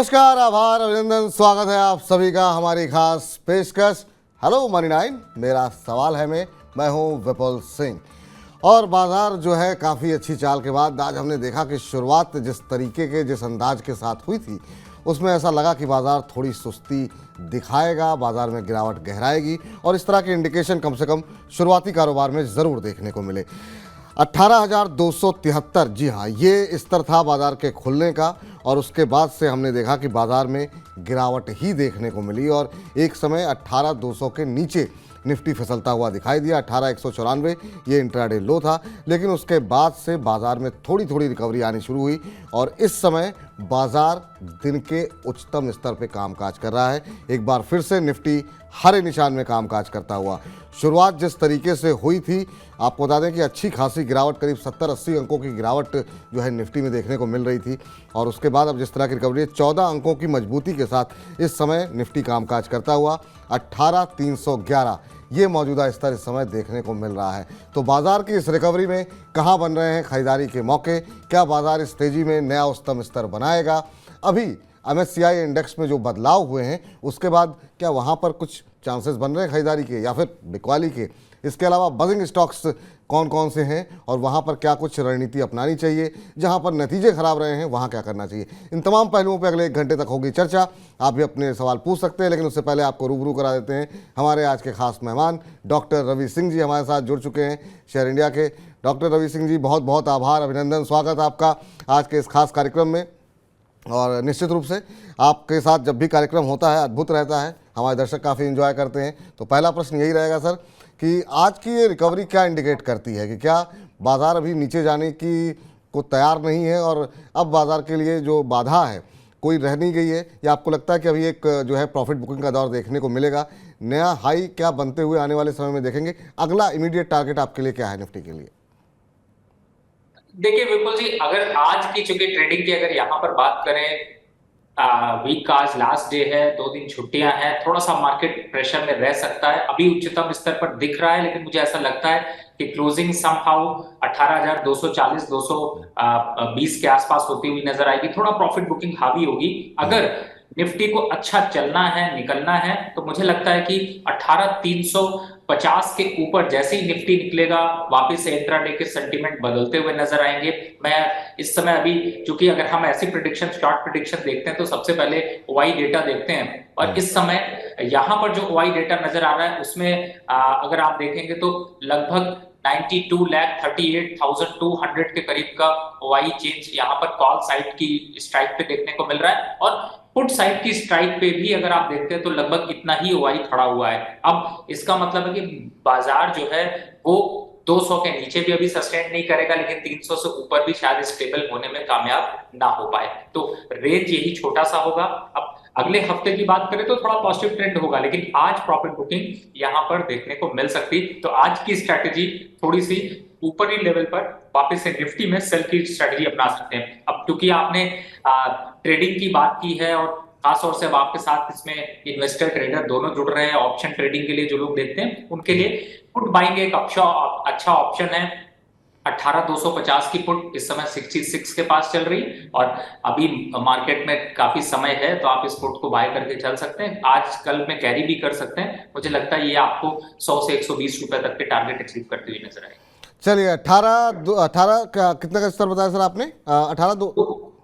नमस्कार, आभार, अभिनंदन, स्वागत है आप सभी का हमारी खास पेशकश हेलो मनी 9। मेरा सवाल है मैं हूं विपुल सिंह। और बाजार जो है काफ़ी अच्छी चाल के बाद आज हमने देखा कि शुरुआत जिस तरीके के जिस अंदाज के साथ हुई थी उसमें ऐसा लगा कि बाजार थोड़ी सुस्ती दिखाएगा, बाजार में गिरावट गहराएगी और इस तरह के इंडिकेशन कम से कम शुरुआती कारोबार में ज़रूर देखने को मिले। 18,273, जी हाँ, ये स्तर था बाजार के खुलने का और उसके बाद से हमने देखा कि बाजार में गिरावट ही देखने को मिली और एक समय 18,200 के नीचे निफ्टी फिसलता हुआ दिखाई दिया। 18,194 ये इंट्राडे लो था, लेकिन उसके बाद से बाजार में थोड़ी थोड़ी रिकवरी आनी शुरू हुई और इस समय बाजार दिन के उच्चतम स्तर पे कामकाज कर रहा है। एक बार फिर से निफ्टी हरे निशान में कामकाज करता हुआ, शुरुआत जिस तरीके से हुई थी, आपको बता दें कि अच्छी खासी गिरावट, करीब 70-80 अंकों की गिरावट जो है निफ्टी में देखने को मिल रही थी और उसके बाद अब जिस तरह की रिकवरी है, 14 अंकों की मजबूती के साथ इस समय निफ्टी कामकाज करता हुआ 18,311 ये मौजूदा स्तर इस समय देखने को मिल रहा है। तो बाजार की इस रिकवरी में कहाँ बन रहे हैं खरीदारी के मौके? क्या बाजार इस तेजी में नया उच्चतम स्तर बनाएगा? अभी MSCI इंडेक्स में जो बदलाव हुए हैं उसके बाद क्या वहाँ पर कुछ चांसेस बन रहे हैं खरीदारी के या फिर बिकवाली के? इसके अलावा बजिंग स्टॉक्स कौन कौन से हैं और वहाँ पर क्या कुछ रणनीति अपनानी चाहिए? जहाँ पर नतीजे खराब रहे हैं वहाँ क्या करना चाहिए? इन तमाम पहलुओं पर अगले 1 घंटे तक होगी चर्चा। आप भी अपने सवाल पूछ सकते हैं, लेकिन उससे पहले आपको रूबरू करा देते हैं हमारे आज के खास मेहमान डॉक्टर रवि सिंह जी हमारे साथ जुड़ चुके हैं शेयर इंडिया के। डॉक्टर रवि सिंह जी, बहुत बहुत आभार, अभिनंदन, स्वागत आपका आज के इस खास कार्यक्रम में। और निश्चित रूप से आपके साथ जब भी कार्यक्रम होता है अद्भुत रहता है, हमारे दर्शक काफ़ी एंजॉय करते हैं। तो पहला प्रश्न यही रहेगा सर कि आज की ये रिकवरी क्या इंडिकेट करती है कि क्या बाजार अभी नीचे जाने की को तैयार नहीं है और अब बाजार के लिए जो बाधा है कोई रह नहीं गई है, या आपको लगता है कि अभी एक जो है प्रॉफिट बुकिंग का दौर देखने को मिलेगा? नया हाई क्या बनते हुए आने वाले समय में देखेंगे? अगला इमीडिएट टारगेट आपके लिए क्या है निफ्टी के लिए? देखिए विपुल जी, अगर आज की चूंकि ट्रेडिंग की अगर यहाँ पर बात करें, वीक का आज लास्ट डे है, 2 दिन छुट्टियां हैं, थोड़ा सा मार्केट प्रेशर में रह सकता है। अभी उच्चतम स्तर पर दिख रहा है, लेकिन मुझे ऐसा लगता है कि क्लोजिंग समहाउ 18,240 220 के आसपास होती हुई नजर आएगी। थोड़ा प्रॉफिट बुकिंग हावी होगी। अगर निफ्टी को अच्छा चलना है, निकलना है, तो मुझे लगता है कि 18,350 के ऊपर जैसे ही निफ्टी निकलेगा वापस से इंट्राडे के सेंटीमेंट बदलते हुए नजर आएंगे। मैं इस समय अभी, चूंकि अगर हम ऐसी प्रेडिक्शन, शॉर्ट प्रेडिक्शन देखते हैं तो सबसे पहले ओआई डेटा देखते हैं और इस समय यहां पर जो ओआई डेटा नजर आ रहा है उसमें अगर आप देखेंगे तो लगभग 92,38,200 के करीब का ओआई चेंज यहाँ पर कॉल साइड की स्ट्राइक पे देखने को मिल रहा है और पुट साइड की स्ट्राइक पे भी अगर आप देखते हैं तो लगभग इतना ही ओआई खड़ा हुआ है। अब इसका मतलब है कि बाजार जो है वो 200 के नीचे भी अभी सस्टेन नहीं करेगा, लेकिन 300 से ऊपर भी शायद स्टेबल होने में कामयाब ना हो पाए। तो रेंज यही छोटा सा होगा। अब अगले हफ्ते की बात करें तो थोड़ा पॉजिटिव ट्रेंड होगा, लेकिन आज प्रॉफिट बुकिंग यहाँ पर देखने को मिल सकती। तो आज की स्ट्रैटेजी थोड़ी सी ऊपरी लेवल पर वापस से निफ्टी में सेल की स्ट्रैटेजी अपना सकते हैं। अब क्योंकि आपने ट्रेडिंग की बात की है और खासतौर से अब आपके साथ इसमें इन्वेस्टर ट्रेडर दोनों जुड़ रहे हैं, ऑप्शन ट्रेडिंग के लिए जो लोग देखते हैं उनके लिए पुट बाइंग एक अच्छा ऑप्शन है। 18,250 की पुट इस समय 66 के पास चल रही और अभी मार्केट में काफी समय है, तो आप इस पुट को बाय करके चल सकते हैं। आज कल में कैरी भी कर सकते हैं। मुझे लगता है ये आपको 100 से 120 रुपए तक के टारगेट अचीव करते हुए नजर आएगी। चलिए, 18 का कितना का स्तर बताया सर आपने?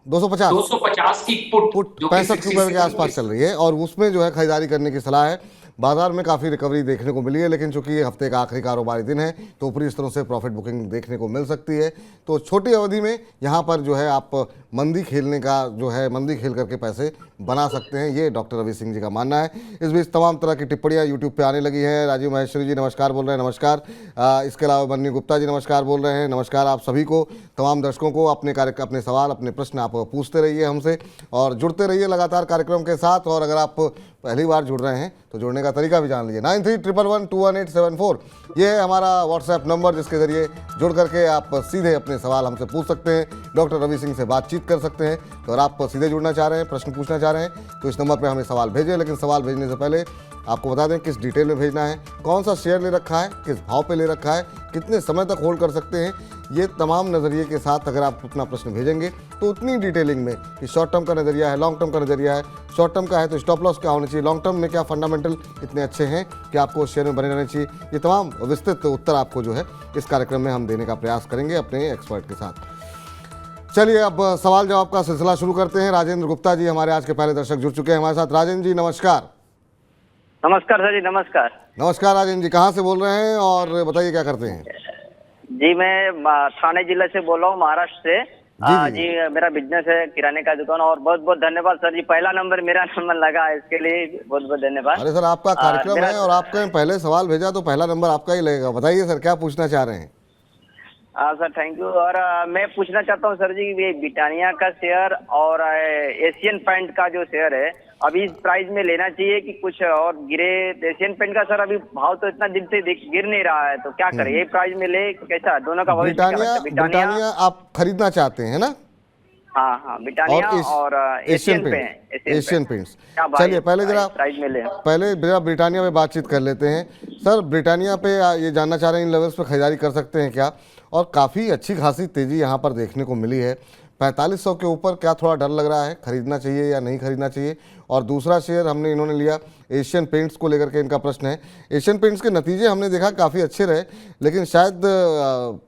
250 की पुट 65 रुपए के आसपास चल रही है और उसमें जो है खरीदारी करने की सलाह है। बाजार में काफ़ी रिकवरी देखने को मिली है, लेकिन चूंकि ये हफ्ते का आखिरी कारोबारी दिन है तो ऊपरी स्तरों से प्रॉफिट बुकिंग देखने को मिल सकती है। तो छोटी अवधि में यहाँ पर जो है आप मंदी खेलने का जो है मंदी खेल करके पैसे बना सकते हैं, ये डॉक्टर रवि सिंह जी का मानना है। इस बीच तमाम तरह की टिप्पणियाँ यूट्यूब पे आने लगी हैं। राजीव महेश्वरी जी नमस्कार बोल रहे हैं, नमस्कार। इसके अलावा बन्नी गुप्ता जी नमस्कार बोल रहे हैं, नमस्कार आप सभी को, तमाम दर्शकों को। अपने सवाल, अपने प्रश्न आप पूछते रहिए हमसे और जुड़ते रहिए लगातार कार्यक्रम के साथ। और अगर आप पहली बार जुड़ रहे हैं तो जुड़ने का तरीका भी जान लीजिए। 9311211874 ये है हमारा व्हाट्सएप नंबर, जिसके जरिए जुड़ करके आप सीधे अपने सवाल हमसे पूछ सकते हैं, डॉक्टर रवि सिंह से बातचीत कर सकते हैं। तो अगर आप सीधे जुड़ना चाह रहे हैं, प्रश्न पूछना चाह रहे हैं तो इस नंबर पर हमें सवाल भेजें, लेकिन सवाल भेजने से पहले आपको बता दें किस डिटेल में भेजना है, कौन सा शेयर ले रखा है, किस भाव पे ले रखा है, कितने समय तक होल्ड कर सकते हैं, ये तमाम नज़रिए के साथ अगर आप अपना प्रश्न भेजेंगे तो उतनी डिटेलिंग में कि शॉर्ट टर्म का नज़रिया है, लॉन्ग टर्म का नज़रिया है, शॉर्ट टर्म का है तो स्टॉप लॉस क्या होना चाहिए, लॉन्ग टर्म में क्या फंडामेंटल इतने अच्छे हैं कि आपको उस शेयर में बने रहना चाहिए, ये तमाम विस्तृत उत्तर आपको जो है इस कार्यक्रम में हम देने का प्रयास करेंगे अपने एक्सपर्ट के साथ। चलिए अब सवाल जवाब का सिलसिला शुरू करते हैं। राजेंद्र गुप्ता जी हमारे आज के पहले दर्शक जुड़ चुके हैं हमारे साथ। राजेंद्र जी नमस्कार। नमस्कार सर जी, नमस्कार। नमस्कार राजेंद्र जी, कहाँ से बोल रहे हैं और बताइए क्या करते हैं? जी मैं थाने जिले से बोल रहा हूँ, महाराष्ट्र से। जी मेरा बिजनेस है किराने का दुकान। और बहुत बहुत धन्यवाद सर जी, पहला नंबर मेरा नंबर लगा, इसके लिए बहुत बहुत धन्यवाद। अरे सर आपका कार्यक्रम है और आपका पहले सवाल भेजा तो पहला नंबर आपका ही लगेगा। बताइए सर क्या पूछना चाह रहे हैं? Sir thank you. और मैं पूछना चाहता हूँ सर जी, ये ब्रिटानिया का शेयर और एशियन पेंट का जो शेयर है अभी इस प्राइस में लेना चाहिए कि कुछ और गिरे? एशियन पेंट का सर अभी भाव तो इतना दिन से गिर नहीं रहा है, तो क्या करें, ये प्राइस में ले कैसा? दोनों का भविष्य क्या लगता है? ब्रिटानिया आप खरीदना चाहते हैं ना? हाँ हाँ, ब्रिटानिया और एशियन पेंट्स। चलिए पहले जरा ब्रिटानिया पे बातचीत कर लेते हैं। सर ब्रिटानिया पे ये जानना चाह रहे हैं इन लेवल्स पे खरीदारी कर सकते हैं क्या? और काफ़ी अच्छी खासी तेज़ी यहाँ पर देखने को मिली है 4500 के ऊपर। क्या थोड़ा डर लग रहा है, खरीदना चाहिए या नहीं खरीदना चाहिए? और दूसरा शेयर इन्होंने लिया एशियन पेंट्स को लेकर के इनका प्रश्न है। एशियन पेंट्स के नतीजे हमने देखा काफ़ी अच्छे रहे, लेकिन शायद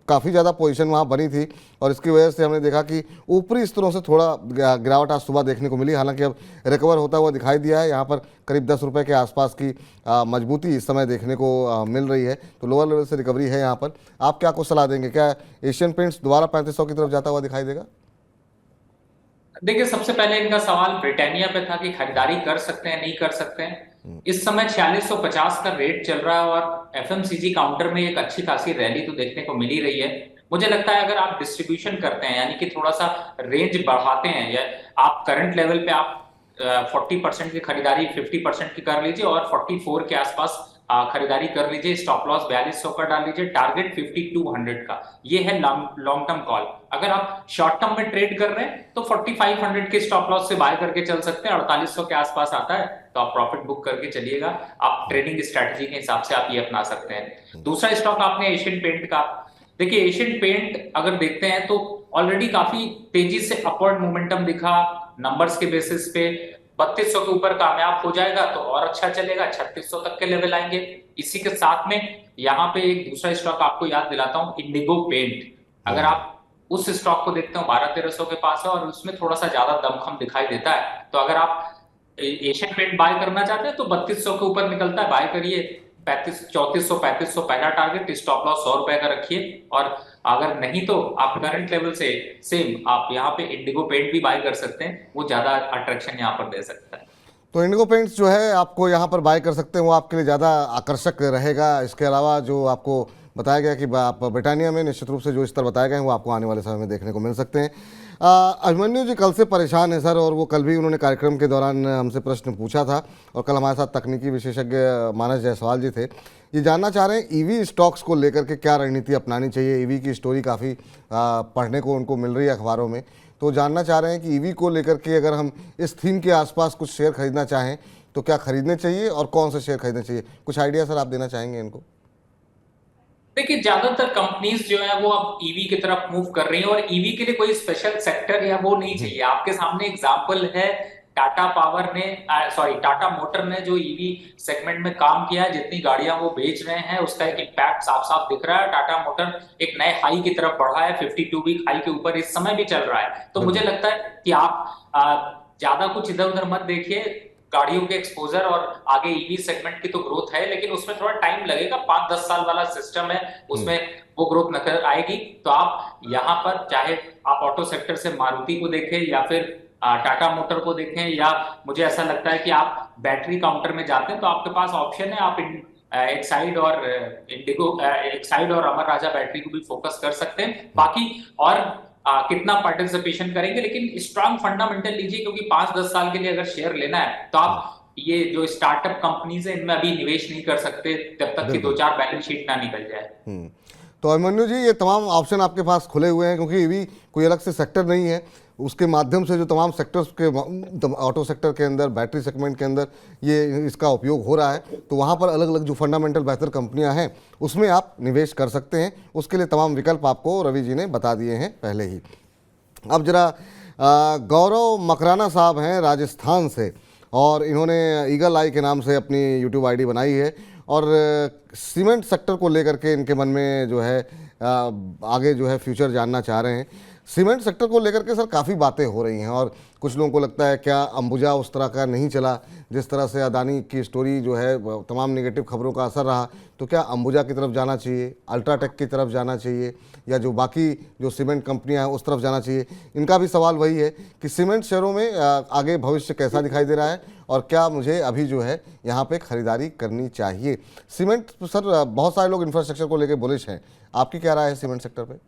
काफ़ी ज़्यादा पोजीशन वहाँ बनी थी और इसकी वजह से हमने देखा कि ऊपरी स्तरों से थोड़ा गिरावट आज सुबह देखने को मिली। हालांकि अब रिकवर होता हुआ दिखाई दिया है। यहाँ पर करीब 10 रुपये के आसपास की मजबूती इस समय देखने को मिल रही है, तो लोअर लेवल से रिकवरी है यहाँ पर। आप क्या कुछ सलाह देंगे? क्या एशियन पेंट्स दोबारा 3500 की तरफ जाता हुआ दिखाई देगा? देखिए सबसे पहले इनका सवाल ब्रिटानिया पे था कि खरीदारी कर सकते हैं नहीं कर सकते हैं। इस समय 4650 का रेट चल रहा है और एफएमसीजी काउंटर में एक अच्छी खासी रैली तो देखने को मिल ही रही है। मुझे लगता है अगर आप डिस्ट्रीब्यूशन करते हैं यानी कि थोड़ा सा रेंज बढ़ाते हैं, या आप करंट लेवल पे आप 40% की खरीदारी 50% की कर लीजिए और 44 के आसपास खरीदारी कर लीजिए, स्टॉप लॉस 4200 का डाल लीजिए, टारगेट 5200 का। ये है लॉन्ग टर्म कॉल। अगर आप शॉर्ट टर्म में ट्रेड कर रहे हैं तो 4500 के स्टॉप लॉस से बाय करके चल सकते हैं। 4800 के आसपास आता है तो आप प्रॉफिट बुक करके चलिएगा। आप ट्रेडिंग स्ट्रेटजी के हिसाब से आप ये अपना सकते हैं। दूसरा स्टॉक आपने एशियन पेंट का, देखिए एशियन पेंट अगर देखते हैं तो ऑलरेडी काफी तेजी से अपवर्ड मोमेंटम दिखा। नंबर्स के बेसिस पे 3200 के ऊपर कामयाब हो जाएगा तो और अच्छा चलेगा, 3600 तक के लेवल आएंगे। इसी के साथ में यहाँ पे एक दूसरा स्टॉक आपको याद दिलाता हूँ, इंडिगो पेंट। अगर आप उस स्टॉक को देखते हो 12-1300 के पास है और उसमें थोड़ा सा ज्यादा दमखम दिखाई देता है। तो अगर आप एशियन पेंट बाय करना चाहते हैं तो 3200 के ऊपर निकलता है, बाय करिए। 3400-3500 पहला टारगेट, स्टॉप लॉस 100 रुपए का रखिए। और अगर नहीं तो आप करंट लेवल से सेम आप यहाँ पे इंडिगो पेंट भी बाय कर सकते हैं, वो ज्यादा अट्रैक्शन यहाँ पर दे सकता है। तो इंडिगो पेंट्स जो है आपको यहाँ पर बाय कर सकते हैं, वो आपके लिए ज़्यादा आकर्षक रहेगा। इसके अलावा जो आपको बताया गया कि आप ब्रिटानिया में निश्चित रूप से जो स्तर बताए गए हैं वो आपको आने वाले समय में देखने को मिल सकते हैं। अभिमन्यु जी कल से परेशान है सर, और वो कल भी उन्होंने कार्यक्रम के दौरान हमसे प्रश्न पूछा था और कल हमारे साथ तकनीकी विशेषज्ञ मानस जायसवाल जी थे। ये जानना चाह रहे हैं ईवी स्टॉक्स को लेकर के क्या रणनीति अपनानी चाहिए। ईवी की स्टोरी काफ़ी पढ़ने को उनको मिल रही है अखबारों में, तो जानना चाह रहे हैं कि ईवी को लेकर के अगर हम इस थीम के आसपास कुछ शेयर खरीदना चाहें तो क्या खरीदने चाहिए और कौन से शेयर खरीदने चाहिए? कुछ आइडिया सर आप देना चाहेंगे इनको? देखिए ज्यादातर कंपनीज जो है वो अब ईवी की तरफ मूव कर रही हैं और ईवी के लिए कोई स्पेशल सेक्टर या वो नहीं चाहिए। आपके सामने एग्जांपल है टाटा मोटर ने जो ईवी सेगमेंट में काम किया है, जितनी गाड़ियां वो बेच रहे हैं उसका एक इम्पैक्ट साफ साफ दिख रहा है। टाटा मोटर एक नए हाई की तरफ बढ़ा है, 52 वीक हाई के ऊपर इस समय भी चल रहा है। तो मुझे लगता है कि आप ज्यादा कुछ इधर उधर मत देखिए। गाड़ियों के एक्सपोजर और आगे ईवी सेगमेंट की तो ग्रोथ है, लेकिन उसमें थोड़ा टाइम लगेगा। 5-10 साल वाला सिस्टम है, उसमें वो ग्रोथ नजर आएगी। तो आप यहाँ पर चाहे आप ऑटो सेक्टर से मारुति को देखें या फिर टाटा मोटर को देखें, या मुझे ऐसा लगता है कि आप बैटरी काउंटर में जाते हैं तो आपके पास ऑप्शन है। आप एक्साइड और इंडिगो एक्साइड और अमर राजा बैटरी को भी फोकस कर सकते हैं। बाकी और कितना पार्टिसिपेशन करेंगे, लेकिन स्ट्रांग फंडामेंटल लीजिए, क्योंकि 5-10 साल के लिए अगर शेयर लेना है तो आप ये जो स्टार्टअप कंपनीज है इनमें अभी निवेश नहीं कर सकते जब तक कि 2-4 बैलेंस शीट ना निकल जाए। तो अभिमन्यु जी ये तमाम ऑप्शन आपके पास खुले हुए हैं, क्योंकि ईवी कोई अलग से सेक्टर नहीं है, उसके माध्यम से जो तमाम सेक्टर्स के ऑटो सेक्टर के अंदर, बैटरी सेगमेंट के अंदर ये इसका उपयोग हो रहा है, तो वहाँ पर अलग अलग जो फंडामेंटल बेहतर कंपनियाँ हैं उसमें आप निवेश कर सकते हैं। उसके लिए तमाम विकल्प आपको रवि जी ने बता दिए हैं पहले ही। अब जरा गौरव मकराना साहब हैं राजस्थान से, और इन्होंने ईगल आई के नाम से अपनी यूट्यूब आईडी बनाई है, और सीमेंट सेक्टर को लेकर के इनके मन में जो है आगे जो है फ्यूचर जानना चाह रहे हैं। सीमेंट सेक्टर को लेकर के सर काफ़ी बातें हो रही हैं, और कुछ लोगों को लगता है क्या अंबुजा उस तरह का नहीं चला जिस तरह से अदानी की स्टोरी जो है तमाम नेगेटिव खबरों का असर रहा, तो क्या अंबुजा की तरफ जाना चाहिए, अल्ट्राटेक की तरफ जाना चाहिए, या जो बाकी जो सीमेंट कंपनियां हैं उस तरफ जाना चाहिए? इनका भी सवाल वही है कि सीमेंट शेयरों में आगे भविष्य कैसा दिखाई दे रहा है, और क्या मुझे अभी जो है यहाँ पे खरीदारी करनी चाहिए? सीमेंट सर बहुत सारे लोग इंफ्रास्ट्रक्चर को लेकर बुलिश हैं, आपकी क्या राय है सीमेंट सेक्टर पे?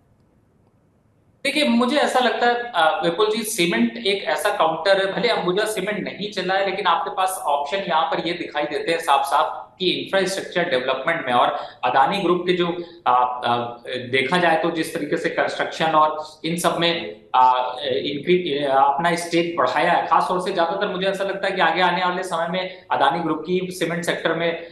देखिए, मुझे ऐसा लगता है विपुल जी, सीमेंट एक ऐसा काउंटर है, भले अंबुजा सीमेंट नहीं चला है, लेकिन आपके पास ऑप्शन यहाँ पर ये दिखाई देते हैं साफ साफ कि इंफ्रास्ट्रक्चर डेवलपमेंट में और अदानी ग्रुप के जो देखा जाए तो जिस तरीके से कंस्ट्रक्शन और इन सब में अपना स्टेक बढ़ाया है, खास तौर से ज्यादातर मुझे ऐसा लगता है कि आगे आने वाले समय में अदानी ग्रुप की सीमेंट सेक्टर में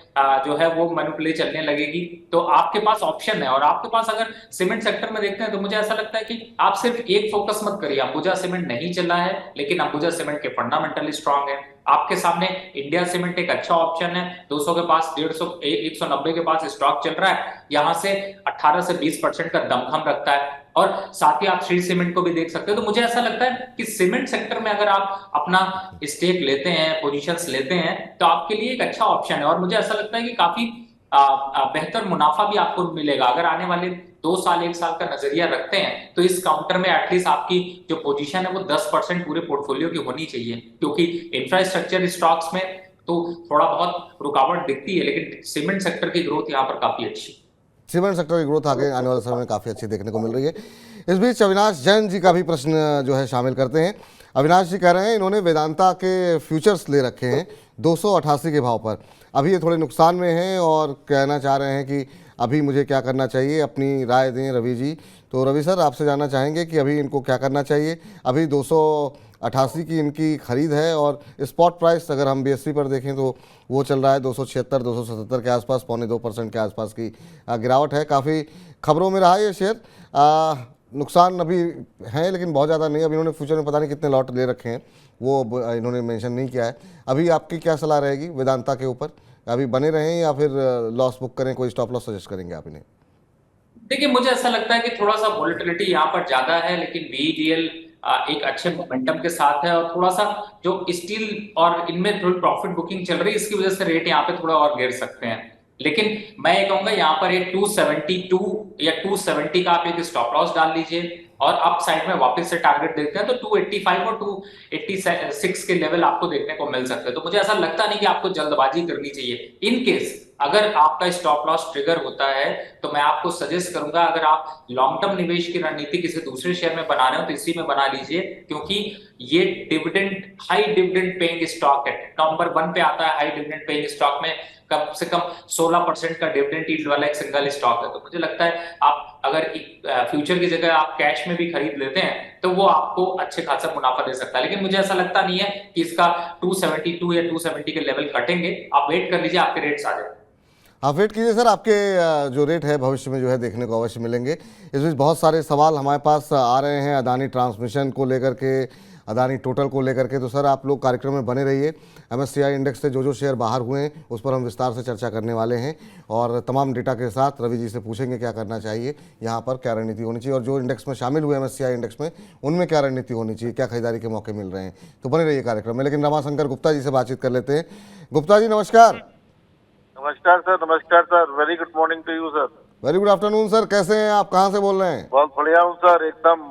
जो है वो मैनिपुलेट चलने लगेगी। तो आपके पास ऑप्शन है, और आपके पास अगर सीमेंट सेक्टर में देखते हैं तो मुझे ऐसा लगता है कि आप सिर्फ एक फोकस मत करिए। अंबुजा सीमेंट नहीं चला है, लेकिन अंबुजा सीमेंट के फंडामेंटली स्ट्रांग है। आपके सामने इंडिया सीमेंट एक अच्छा ऑप्शन है, 200 के पास, 150 190 के पास स्टॉक चल रहा है, यहां से 18 से 20% का दमखम रखता है। और साथ ही आप श्री सीमेंट को भी देख सकते हो। तो मुझे ऐसा लगता है कि सीमेंट सेक्टर में अगर आप अपना स्टेक लेते हैं, पोजीशंस लेते हैं, तो आपके लिए एक अच्छा ऑप्शन है, और मुझे ऐसा लगता है कि काफी बेहतर मुनाफा भी आपको मिलेगा। अगर आने वाले 2 साल 1 साल का नजरिया रखते हैं तो इस काउंटर में एटलीस्ट आपकी जो पोजीशन है वो 10% पूरे पोर्टफोलियो की होनी चाहिए, क्योंकि इंफ्रास्ट्रक्चर स्टॉक्स में तो थोड़ा बहुत रुकावट दिखती है, लेकिन सीमेंट सेक्टर की ग्रोथ यहाँ पर काफी अच्छी। सीमेंट सेक्टर की ग्रोथ आगे आने वाले समय में काफ़ी अच्छी देखने को मिल रही है। इस बीच अविनाश जैन जी का भी प्रश्न जो है शामिल करते हैं। अविनाश जी कह रहे हैं इन्होंने वेदांता के फ्यूचर्स ले रखे हैं 288 के भाव पर, अभी ये थोड़े नुकसान में हैं, और कहना चाह रहे हैं कि अभी मुझे क्या करना चाहिए, अपनी राय दें रवि जी। तो रवि सर आपसे जानना चाहेंगे कि अभी इनको क्या करना चाहिए? अभी 288 की इनकी खरीद है, और स्पॉट प्राइस अगर हम BSE पर देखें तो वो चल रहा है 276 277 के आसपास, 0.25% के आसपास की गिरावट है। काफ़ी खबरों में रहा ये शेयर, नुकसान अभी है लेकिन बहुत ज़्यादा नहीं। अभी इन्होंने फ्यूचर में पता नहीं कितने लॉट ले रखे हैं, वो इन्होंने मेंशन नहीं किया है। अभी आपकी क्या सलाह रहेगी वेदांता के ऊपर? अभी बने रहें या फिर लॉस बुक करें? कोई स्टॉप लॉस सजेस्ट करेंगे आप इन्हें? देखिए, मुझे ऐसा लगता है कि थोड़ा सा वोलेटिलिटी यहाँ पर ज्यादा है, लेकिन BEDL एक अच्छे मोमेंटम के साथ है, और थोड़ा सा जो स्टील और इनमें थोड़ी प्रॉफिट बुकिंग चल रही है, इसकी वजह से रेट यहाँ पे थोड़ा और गिर सकते हैं। लेकिन मैं ये कहूंगा यहाँ पर एक 272 या 270 का आप एक स्टॉप लॉस डाल लीजिए, और अप साइड में वापस से टारगेट देखते हैं तो 285 और 286 के लेवल आपको देखने को मिल सकते हैं। तो मुझे ऐसा लगता नहीं कि आपको जल्दबाजी करनी चाहिए। इन केस अगर आपका स्टॉप लॉस ट्रिगर होता है तो मैं आपको सजेस्ट करूंगा, अगर आप लॉन्ग टर्म निवेश की रणनीति किसी दूसरे शेयर में बना रहे हो तो इसी में बना लीजिए, क्योंकि ये हाई डिविडेंड पेइंग स्टॉक है। नंबर 1 पे आता है हाई डिविडेंड पेइंग स्टॉक में, कम से कम 16% का डिविडेंड यील्ड वाला एक सिंगल स्टॉक है। तो मुझे लगता है आप अगर फ्यूचर की जगह आप कैश में भी खरीद लेते हैं तो वो आपको अच्छे खासा मुनाफा दे सकता है। लेकिन मुझे ऐसा लगता नहीं है कि इसका 272 या 270 के लेवल कटेंगे। आप वेट कर लीजिए, आपके रेट्स आ जाए। आप वेट कीजिए सर, आपके जो रेट है भविष्य में जो है देखने को अवश्य मिलेंगे। इस बीच बहुत सारे सवाल हमारे पास आ रहे हैं अदानी ट्रांसमिशन को लेकर के, अदानी टोटल को लेकर के। तो सर आप लोग कार्यक्रम में बने रहिए। MSCI इंडेक्स से जो शेयर बाहर हुए हैं उस पर हम विस्तार से चर्चा करने वाले हैं, और तमाम डेटा के साथ रवि जी से पूछेंगे क्या करना चाहिए, यहाँ पर क्या रणनीति होनी चाहिए, और जो इंडेक्स में शामिल हुए MSCI इंडेक्स में उनमें क्या रणनीति होनी चाहिए, क्या खरीदारी के मौके मिल रहे हैं। तो बने रहिए कार्यक्रम में। लेकिन रमाशंकर गुप्ता जी से बातचीत कर लेते हैं। गुप्ता जी नमस्कार। नमस्कार sir, very good morning to you sir. Very good afternoon sir, कैसे हैं आप, कहाँ से बोल रहे हैं? बहुत बढ़िया हूँ सर, एकदम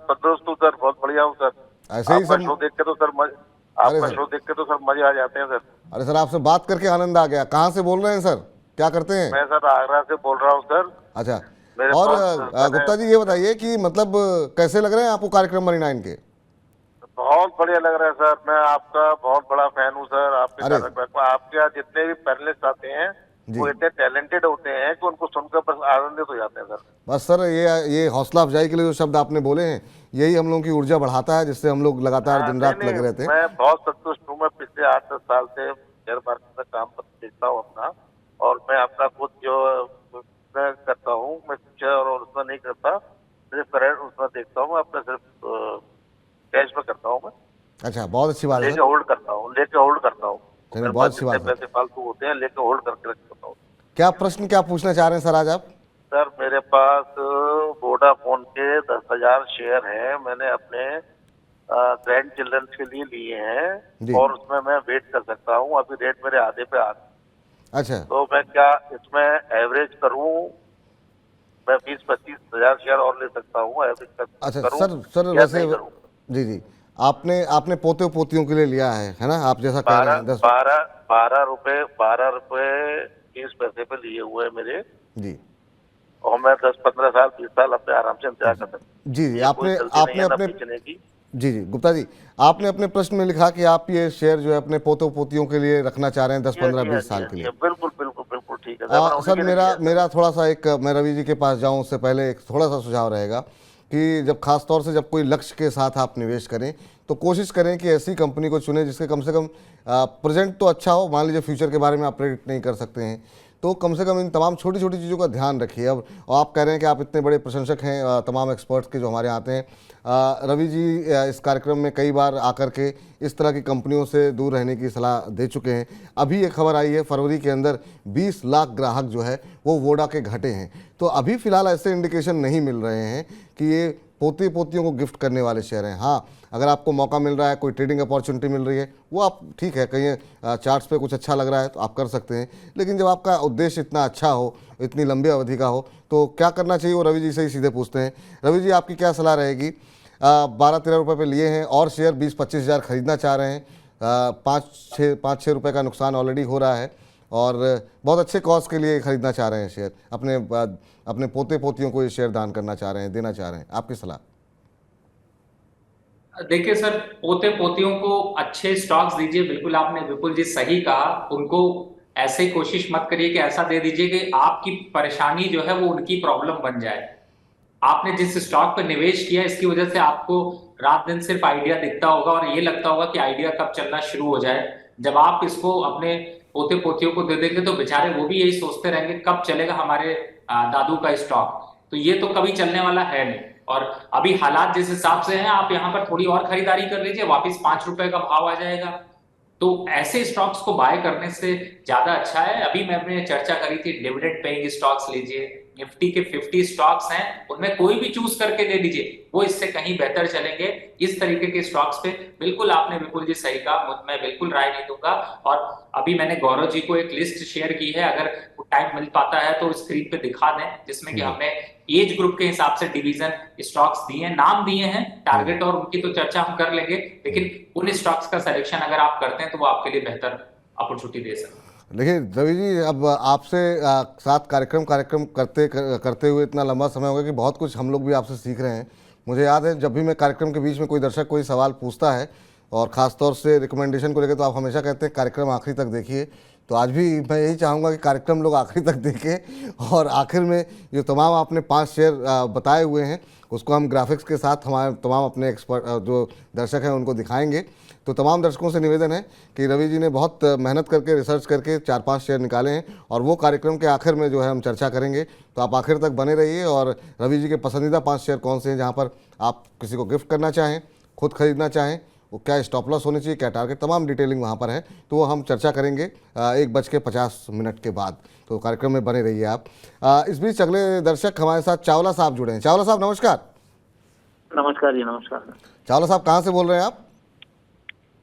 तंदुरुस्त हूँ सर, बहुत बढ़िया हूँ सर। ऐसे ही आपका शो देख के तो सर मजे आ जाते हैं सर। अरे सर आपसे बात करके आनंद आ गया। कहाँ से बोल रहे हैं सर, क्या करते हैं? मैं सर आगरा से बोल रहा हूँ सर। अच्छा, मेरे और पास गुप्ता जी ये बताइए कि मतलब कैसे लग रहे हैं आपको कार्यक्रम मनी9 के? बहुत बढ़िया लग रहा है सर, मैं आपका बहुत बड़ा फैन हूँ सर। आपके अरे। आपके यहाँ जितने भी पैनलिस्ट आते हैं जी। वो इतने टैलेंटेड होते हैं कि उनको सुनकर बस आनंदित हो जाते हैं सर। बस सर, ये हौसला अफजाई के लिए जो शब्द आपने बोले हैं, यही हम लोगों की ऊर्जा बढ़ाता है, जिससे हम लोग लगातार दिन नहीं रात नहीं, लगे रहते हैं। मैं बहुत संतुष्ट हूँ। मैं पिछले 8-10 साल से शेयर मार्केट में काम देखता हूँ अपना, और मैं अपना खुद जो मैं करता हूँ, मैं फ्यूचर और उसमें नहीं करता, सिर्फ करंट उसमें देखता हूँ। मैं अपना सिर्फ कैश में करता हूँ। मैं अच्छा, बहुत अच्छी बात है लेके सर। होल्ड करता हूँ, लेके होल्ड करता हूँ। चलिए, मेरे बहुत पास अच्छी जितने बात है। पैसे फालतू होते हैं लेके होल्ड करके रखता हूँ। क्या प्रश्न क्या पूछना चाह रहे हैं सर आज आप? सर मेरे पास वोडाफोन के 10,000 शेयर हैं। मैंने अपने ग्रैंड चिल्ड्रन के लिए लिए हैं, जी। और उसमें मैं वेट कर सकता हूँ। अभी रेट मेरे आधे पे आ गए, अच्छा तो मैं क्या इसमें एवरेज करूँ? मैं 20-25 हजार शेयर और ले सकता हूँ, एवरेज अच्छा करूँ सर या वैसे, नहीं करूँ? जी जी, आपने आपने पोते पोतियों के लिए लिया है ना, आप जैसा कह रहे बारह हैं 10। बारह 12 रुपए 30 पैसे पे लिए हुए हैं मेरे, जी और मैं 10-15 साल 20 साल अपने आराम से इंतजार कर सकता हूँ। जी जी, ये कोई आपने जल्दी नहीं आपने है ना अपने, बेचने की। जी जी गुप्ता जी, आपने अपने प्रश्न में लिखा कि आप ये शेयर जो है अपने पोते पोतियों के लिए रखना चाह रहे हैं 10 जी हाँ, 15 जी हाँ, 20 जी साल हाँ, के जी लिए। हाँ, बिल्कुल बिल्कुल बिल्कुल ठीक है सर, मैंने उन्हीं सर के लिए मेरा लिया है सर। मेरा थोड़ा सा मैं रवि जी के पास जाऊं उससे पहले एक थोड़ा सा सुझाव रहेगा कि जब खास तौर से जब कोई लक्ष्य के साथ आप निवेश करें, तो कोशिश करें कि ऐसी कंपनी को चुनें जिसके कम से कम प्रेजेंट तो अच्छा हो। मान लीजिए फ्यूचर के बारे में आप प्रेडिक्ट नहीं कर सकते हैं, तो कम से कम इन तमाम छोटी छोटी चीज़ों का ध्यान रखिए। अब और आप कह रहे हैं कि आप इतने बड़े प्रशंसक हैं तमाम एक्सपर्ट्स के जो हमारे यहाँ आते हैं। रवि जी इस कार्यक्रम में कई बार आकर के इस तरह की कंपनियों से दूर रहने की सलाह दे चुके हैं। अभी एक खबर आई है, फरवरी के अंदर 20 लाख ग्राहक जो है वो वोडा के घटे हैं। तो अभी फ़िलहाल ऐसे इंडिकेशन नहीं मिल रहे हैं कि ये पोते पोतियों को गिफ्ट करने वाले शेयर हैं। हाँ, अगर आपको मौका मिल रहा है, कोई ट्रेडिंग अपॉर्चुनिटी मिल रही है, वो आप ठीक है, कहीं चार्ट्स पे कुछ अच्छा लग रहा है तो आप कर सकते हैं। लेकिन जब आपका उद्देश्य इतना अच्छा हो, इतनी लंबी अवधि का हो, तो क्या करना चाहिए वो रवि जी से ही सीधे पूछते हैं। रवि जी, आपकी क्या सलाह रहेगी? 12-13 रुपये पे लिए हैं और शेयर 20-25 हज़ार खरीदना चाह रहे हैं। 5-6 रुपये का नुकसान ऑलरेडी हो रहा है और बहुत अच्छे कॉज के लिए खरीदना चाह रहे हैं शेयर, अपने पोते पोतियों को ये शेयर दान करना चाह रहे हैं, देना चाह रहे हैं। आपकी सलाह? देखिए सर, पोते पोतियों को अच्छे स्टॉक्स दीजिए, बिल्कुल आपने विपुल जी सही कहा। उनको ऐसे कोशिश मत करिए कि ऐसा दे दीजिए कि आपकी परेशानी जो है वो उनकी प्रॉब्लम बन जाए। आपने जिस स्टॉक पर निवेश किया इसकी वजह से आपको रात दिन सिर्फ आइडिया दिखता होगा और ये लगता होगा कि आइडिया कब चलना शुरू हो जाए। जब आप इसको अपने पोते पोतियों को दे देंगे तो बेचारे वो भी यही सोचते रहेंगे कब चलेगा हमारे दादू का स्टॉक। तो ये तो कभी चलने वाला है नहीं। और अभी हालात जिस हिसाब से हैं, आप यहाँ पर थोड़ी और खरीदारी कर लीजिए, वापिस 5 रुपए का भाव आ जाएगा। तो ऐसे स्टॉक्स को बाय करने से ज्यादा अच्छा है। अभी मैंने चर्चा करी थी, डिविडेंड पेइंग स्टॉक्स लीजिए। निफ्टी के 50 स्टॉक्स हैं, उनमें कोई भी चूज करके दे दीजिए, वो इससे कहीं बेहतर चलेंगे। इस तरीके के स्टॉक्स पे बिल्कुल आपने विपुल जी सही कहा, मैं बिल्कुल राय नहीं दूंगा। और अभी मैंने गौरव जी को एक लिस्ट शेयर की है, अगर टाइम मिल पाता है तो स्क्रीन पे दिखा दें, जिसमें कि हमने एज ग्रुप के हिसाब से डिवीजन स्टॉक्स दिए हैं, नाम दिए हैं, टारगेट और उनकी तो चर्चा हम कर लेंगे। लेकिन उन स्टॉक्स का सिलेक्शन अगर आप करते हैं तो वो आपके लिए बेहतर अपॉर्चुनिटी दे सकते हैं। देखिए रवि जी, अब आपसे साथ कार्यक्रम करते हुए इतना लंबा समय हो गया कि बहुत कुछ हम लोग भी आपसे सीख रहे हैं। मुझे याद है जब भी मैं कार्यक्रम के बीच में कोई दर्शक कोई सवाल पूछता है और ख़ास तौर से रिकमेंडेशन को लेकर, तो आप हमेशा कहते हैं कार्यक्रम आखिरी तक देखिए। तो आज भी मैं यही चाहूँगा कि कार्यक्रम लोग आखिरी तक देखें और आखिर में जो तमाम आपने 5 शेयर बताए हुए हैं उसको हम ग्राफिक्स के साथ हमारे तमाम अपने एक्सपर्ट जो दर्शक हैं उनको दिखाएंगे। तो तमाम दर्शकों से निवेदन है कि रवि जी ने बहुत मेहनत करके रिसर्च करके 4-5 शेयर निकाले हैं और वो कार्यक्रम के आखिर में जो है हम चर्चा करेंगे। तो आप आखिर तक बने रहिए और रवि जी के पसंदीदा 5 शेयर कौन से हैं जहाँ पर आप किसी को गिफ्ट करना चाहें, खुद खरीदना चाहें, वो क्या स्टॉप लॉस होनी चाहिए, क्या टारगेट, तमाम डिटेलिंग वहाँ पर है। तो वो हम चर्चा करेंगे 1:50 के बाद। तो कार्यक्रम में बने रहिए आप। इस बीच अगले दर्शक हमारे साथ चावला साहब जुड़े हैं। चावला साहब नमस्कार। नमस्कार जी, नमस्कार। चावला साहब कहाँ से बोल रहे हैं आप?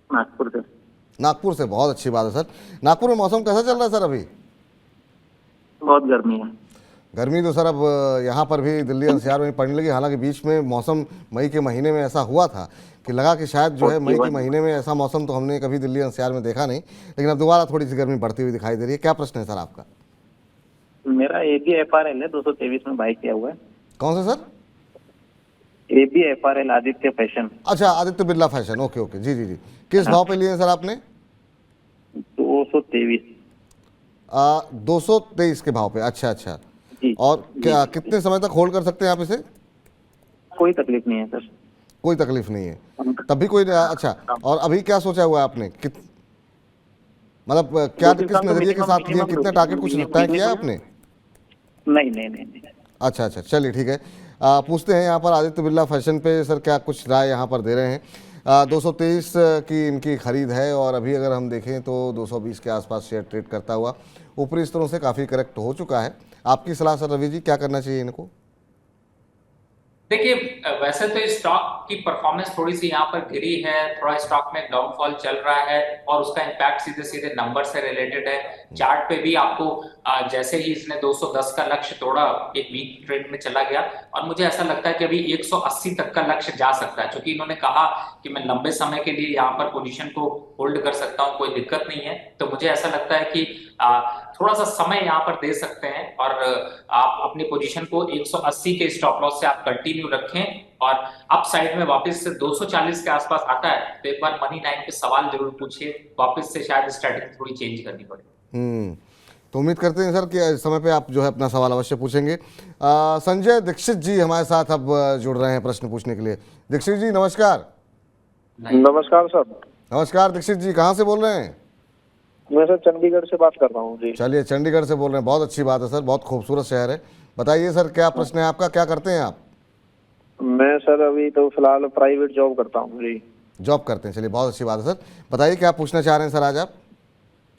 नागपुर से। नागपुर से, बहुत अच्छी बात है सर। नागपुर में मौसम कैसा चल रहा है सर अभी? बहुत गर्मी है। गर्मी तो सर अब यहाँ पर भी दिल्ली एनसीआर में पड़ने लगी। हालांकि बीच में मौसम मई के महीने में ऐसा हुआ था कि लगा कि शायद जो है मई के महीने में ऐसा मौसम तो हमने कभी दिल्ली एनसीआर में देखा नहीं, लेकिन अब दोबारा थोड़ी सी गर्मी बढ़ती हुई दिखाई दे रही है। क्या प्रश्न है सर आपका? मेरा ABFRL है, 223 में बाई किया हुआ है। कौन सा सर? ABFRL, Aditya fashion. अच्छा, Aditya Birla fashion. Okay okay, जी जी जी। किस भाव पे लिए हैं सर आपने? 223। 223 के भाव पे, अच्छा अच्छा। जी। और क्या कितने समय तक होल्ड कर सकते हैं आप इसे? कोई तकलीफ नहीं है सर। कोई तकलीफ नहीं है तब भी कोई अच्छा। और अभी क्या सोचा हुआ है आपने, मतलब क्या 2-3 किस साल तो नजरिए के साथ लिए, कितना टारगेट कुछ तय किया है आपने? नहीं नहीं नहीं नहीं। अच्छा अच्छा, चलिए ठीक है। पूछते हैं यहाँ पर आदित्य बिरला फैशन पे सर क्या कुछ राय यहाँ पर दे रहे हैं। 223 की इनकी खरीद है और अभी अगर हम देखें तो 220 के आसपास शेयर ट्रेड करता हुआ ऊपरी स्तरों से काफ़ी करेक्ट हो चुका है। आपकी सलाह सर रवि जी, क्या करना चाहिए इनको? देखिए, वैसे तो इस स्टॉक की परफॉर्मेंस थोड़ी सी यहाँ पर गिरी है, थोड़ा स्टॉक में डाउनफॉल चल रहा है और उसका इम्पैक्ट सीधे सीधे नंबर से रिलेटेड है। चार्ट पे भी आपको जैसे ही इसने 210 का लक्ष्य तोड़ा, एक वीक ट्रेंड में चला गया और मुझे ऐसा लगता है कि अभी 180 तक का लक्ष्य जा सकता है, क्योंकि इन्होंने कहा कि मैं लंबे समय के लिए यहाँ पर पोजीशन को होल्ड कर सकता हूँ, कोई दिक्कत नहीं है। तो मुझे ऐसा लगता है कि थोड़ा सा समय यहाँ पर दे सकते हैं और आप अपनी पोजीशन को 180 के स्टॉप लॉस से आप कंटिन्यू रखें और अप साइड में वापस से 240 के आसपास आता है तो एक बार मनी लाइन पे सवाल जरूर पूछिए, वापस से शायद स्ट्रेटजी थोड़ी चेंज करनी पड़े। तो उम्मीद करते हैं सर कि इस समय पे आप जो है अपना सवाल अवश्य पूछेंगे। संजय दीक्षित जी हमारे साथ अब जुड़ रहे हैं प्रश्न पूछने के लिए। दीक्षित जी नमस्कार। नमस्कार सर। नमस्कार दीक्षित जी, कहाँ से बोल रहे हैं? मैं सर चंडीगढ़ से बात कर रहा हूँ जी। चलिए, चंडीगढ़ से बोल रहे हैं, बहुत अच्छी बात है सर, बहुत खूबसूरत शहर है। बताइए सर क्या प्रश्न है आपका, क्या करते हैं आप? मैं सर अभी तो फिलहाल प्राइवेट जॉब करता हूँ जी। जॉब करते हैं, चलिए बहुत अच्छी बात है सर। बताइए क्या पूछना चाह रहे हैं सर आज आप?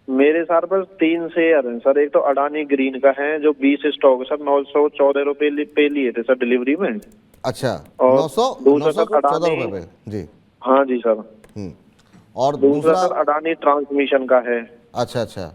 मेरे साथ पर 3 शेयर हैं सर। एक तो अडानी ग्रीन का है जो 20 स्टॉक है सर, 914 रुपए पे लिए थे सर डिलीवरी में। अच्छा, और 914 रुपए पे जी। हाँ जी सर। और दूसरा सर अडानी ट्रांसमिशन का है। अच्छा अच्छा,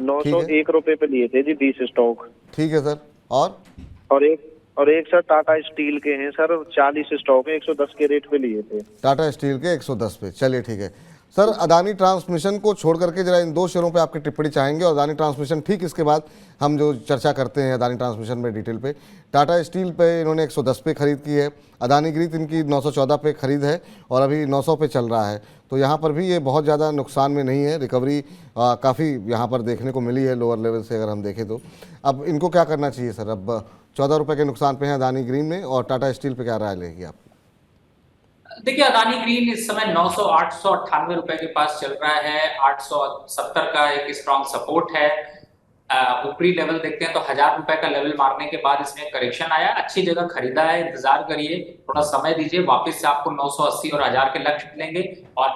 901 रुपए पे लिए थे जी 20 स्टॉक। ठीक है सर। और एक सर टाटा स्टील के हैं सर, 40 स्टॉक है, 110 के रेट पे लिए थे। टाटा स्टील के 110 पे, चलिए ठीक है सर। अदानी ट्रांसमिशन को छोड़ करके जरा इन 2 शेयरों पे आपकी टिप्पणी चाहेंगे और अदानी ट्रांसमिशन ठीक इसके बाद हम जो चर्चा करते हैं अदानी ट्रांसमिशन में डिटेल पे। टाटा स्टील पे इन्होंने 110 पे खरीद की है, अदानी ग्रीन इनकी 914 पे खरीद है और अभी 900 पे चल रहा है। तो यहाँ पर भी ये बहुत ज़्यादा नुकसान में नहीं है, रिकवरी काफ़ी यहाँ पर देखने को मिली है लोअर लेवल से अगर हम देखें तो। अब इनको क्या करना चाहिए सर? अब 14 रुपये के नुकसान पे हैं अदानी ग्रीन में, और टाटा स्टील पे क्या राय लेगी आप? देखिए, अदानी ग्रीन इस समय 900 898 रुपए के पास चल रहा है। 870 का एक स्ट्रॉन्ग सपोर्ट है। ऊपरी लेवल देखते हैं तो 1000 रुपए का लेवल मारने के बाद इसमें करेक्शन आया, अच्छी जगह खरीदा है, इंतजार करिए, थोड़ा समय दीजिए, वापस से आपको 980 और 1000 के लक्ष्य मिलेंगे। और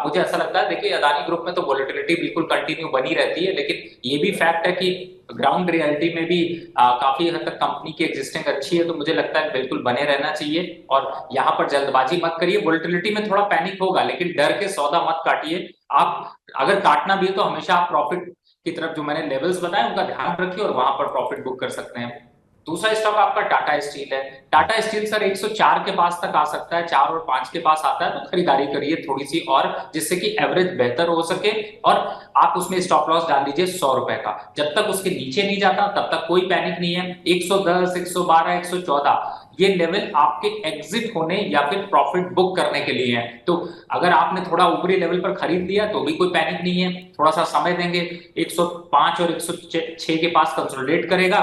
मुझे ऐसा लगता है, देखिए अदानी ग्रुप में तो वोलेटिलिटी बिल्कुल कंटिन्यू बनी रहती है, लेकिन ये भी फैक्ट है कि ग्राउंड रियलिटी में भी काफी हद तक कंपनी की एग्जिस्टिंग अच्छी है, तो मुझे लगता है बिल्कुल बने रहना चाहिए। और यहाँ पर जल्दबाजी मत करिए, वोलेटिलिटी में थोड़ा पैनिक होगा, लेकिन डर के सौदा मत काटिए। आप अगर काटना भी है तो हमेशा आप प्रॉफिट की तरफ जो मैंने लेवल्स बताए उनका ध्यान रखिए और वहां पर प्रॉफिट बुक कर सकते हैं। दूसरा स्टॉक आपका टाटा स्टील है। टाटा स्टील सर 104 के पास तक आ सकता है, 4 और 5 के पास आता है तो खरीदारी करिए थोड़ी सी, और जिससे कि एवरेज बेहतर हो सके। और आप उसमें स्टॉप लॉस डाल दीजिए 100 रुपए का, जब तक उसके नीचे नहीं जाता तब तक कोई पैनिक नहीं है। 110, 112, 114 ये लेवल आपके एग्जिट होने या फिर प्रॉफिट बुक करने के लिए है। तो अगर आपने थोड़ा ऊपरी लेवल पर खरीद लिया तो भी कोई पैनिक नहीं है, थोड़ा सा समय देंगे। 105 और 106 के पास कंसोलिडेट करेगा,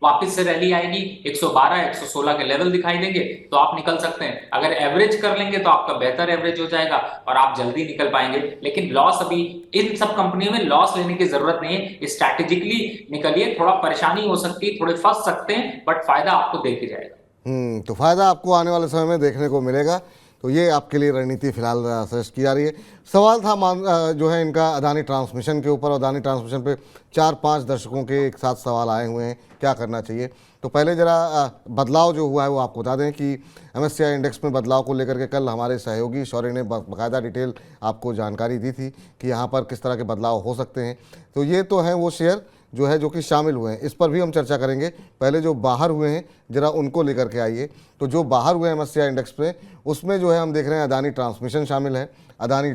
वापस से रैली आएगी, 112, 116 के लेवल दिखाई देंगे तो आप निकल सकते हैं। अगर एवरेज कर लेंगे तो आपका बेहतर एवरेज हो जाएगा और आप जल्दी निकल पाएंगे। लेकिन लॉस, अभी इन सब कंपनियों में लॉस लेने की जरूरत नहीं है, स्ट्रैटेजिकली निकलिए। थोड़ा परेशानी हो सकती है, थोड़े फंस सकते हैं, बट फायदा आपको दे के जाएगा। तो फायदा आपको आने वाले समय में देखने को मिलेगा। तो ये आपके लिए रणनीति फिलहाल सजेस्ट की जा रही है। सवाल था जो है इनका अदानी ट्रांसमिशन के ऊपर, और अदानी ट्रांसमिशन पे 4-5 दर्शकों के एक साथ सवाल आए हुए हैं, क्या करना चाहिए। तो पहले ज़रा बदलाव जो हुआ है वो आपको बता दें कि MSCI इंडेक्स में बदलाव को लेकर के कल हमारे सहयोगी शौर्य ने बाकायदा डिटेल आपको जानकारी दी थी कि यहाँ पर किस तरह के बदलाव हो सकते हैं। तो ये तो हैं वो शेयर जो है जो कि शामिल हुए हैं, इस पर भी हम चर्चा करेंगे। पहले जो बाहर हुए हैं जरा उनको लेकर के आइए। तो जो बाहर हुए हैं MSCI इंडेक्स पे, उसमें जो है हम देख रहे हैं अदानी ट्रांसमिशन शामिल है, अदानी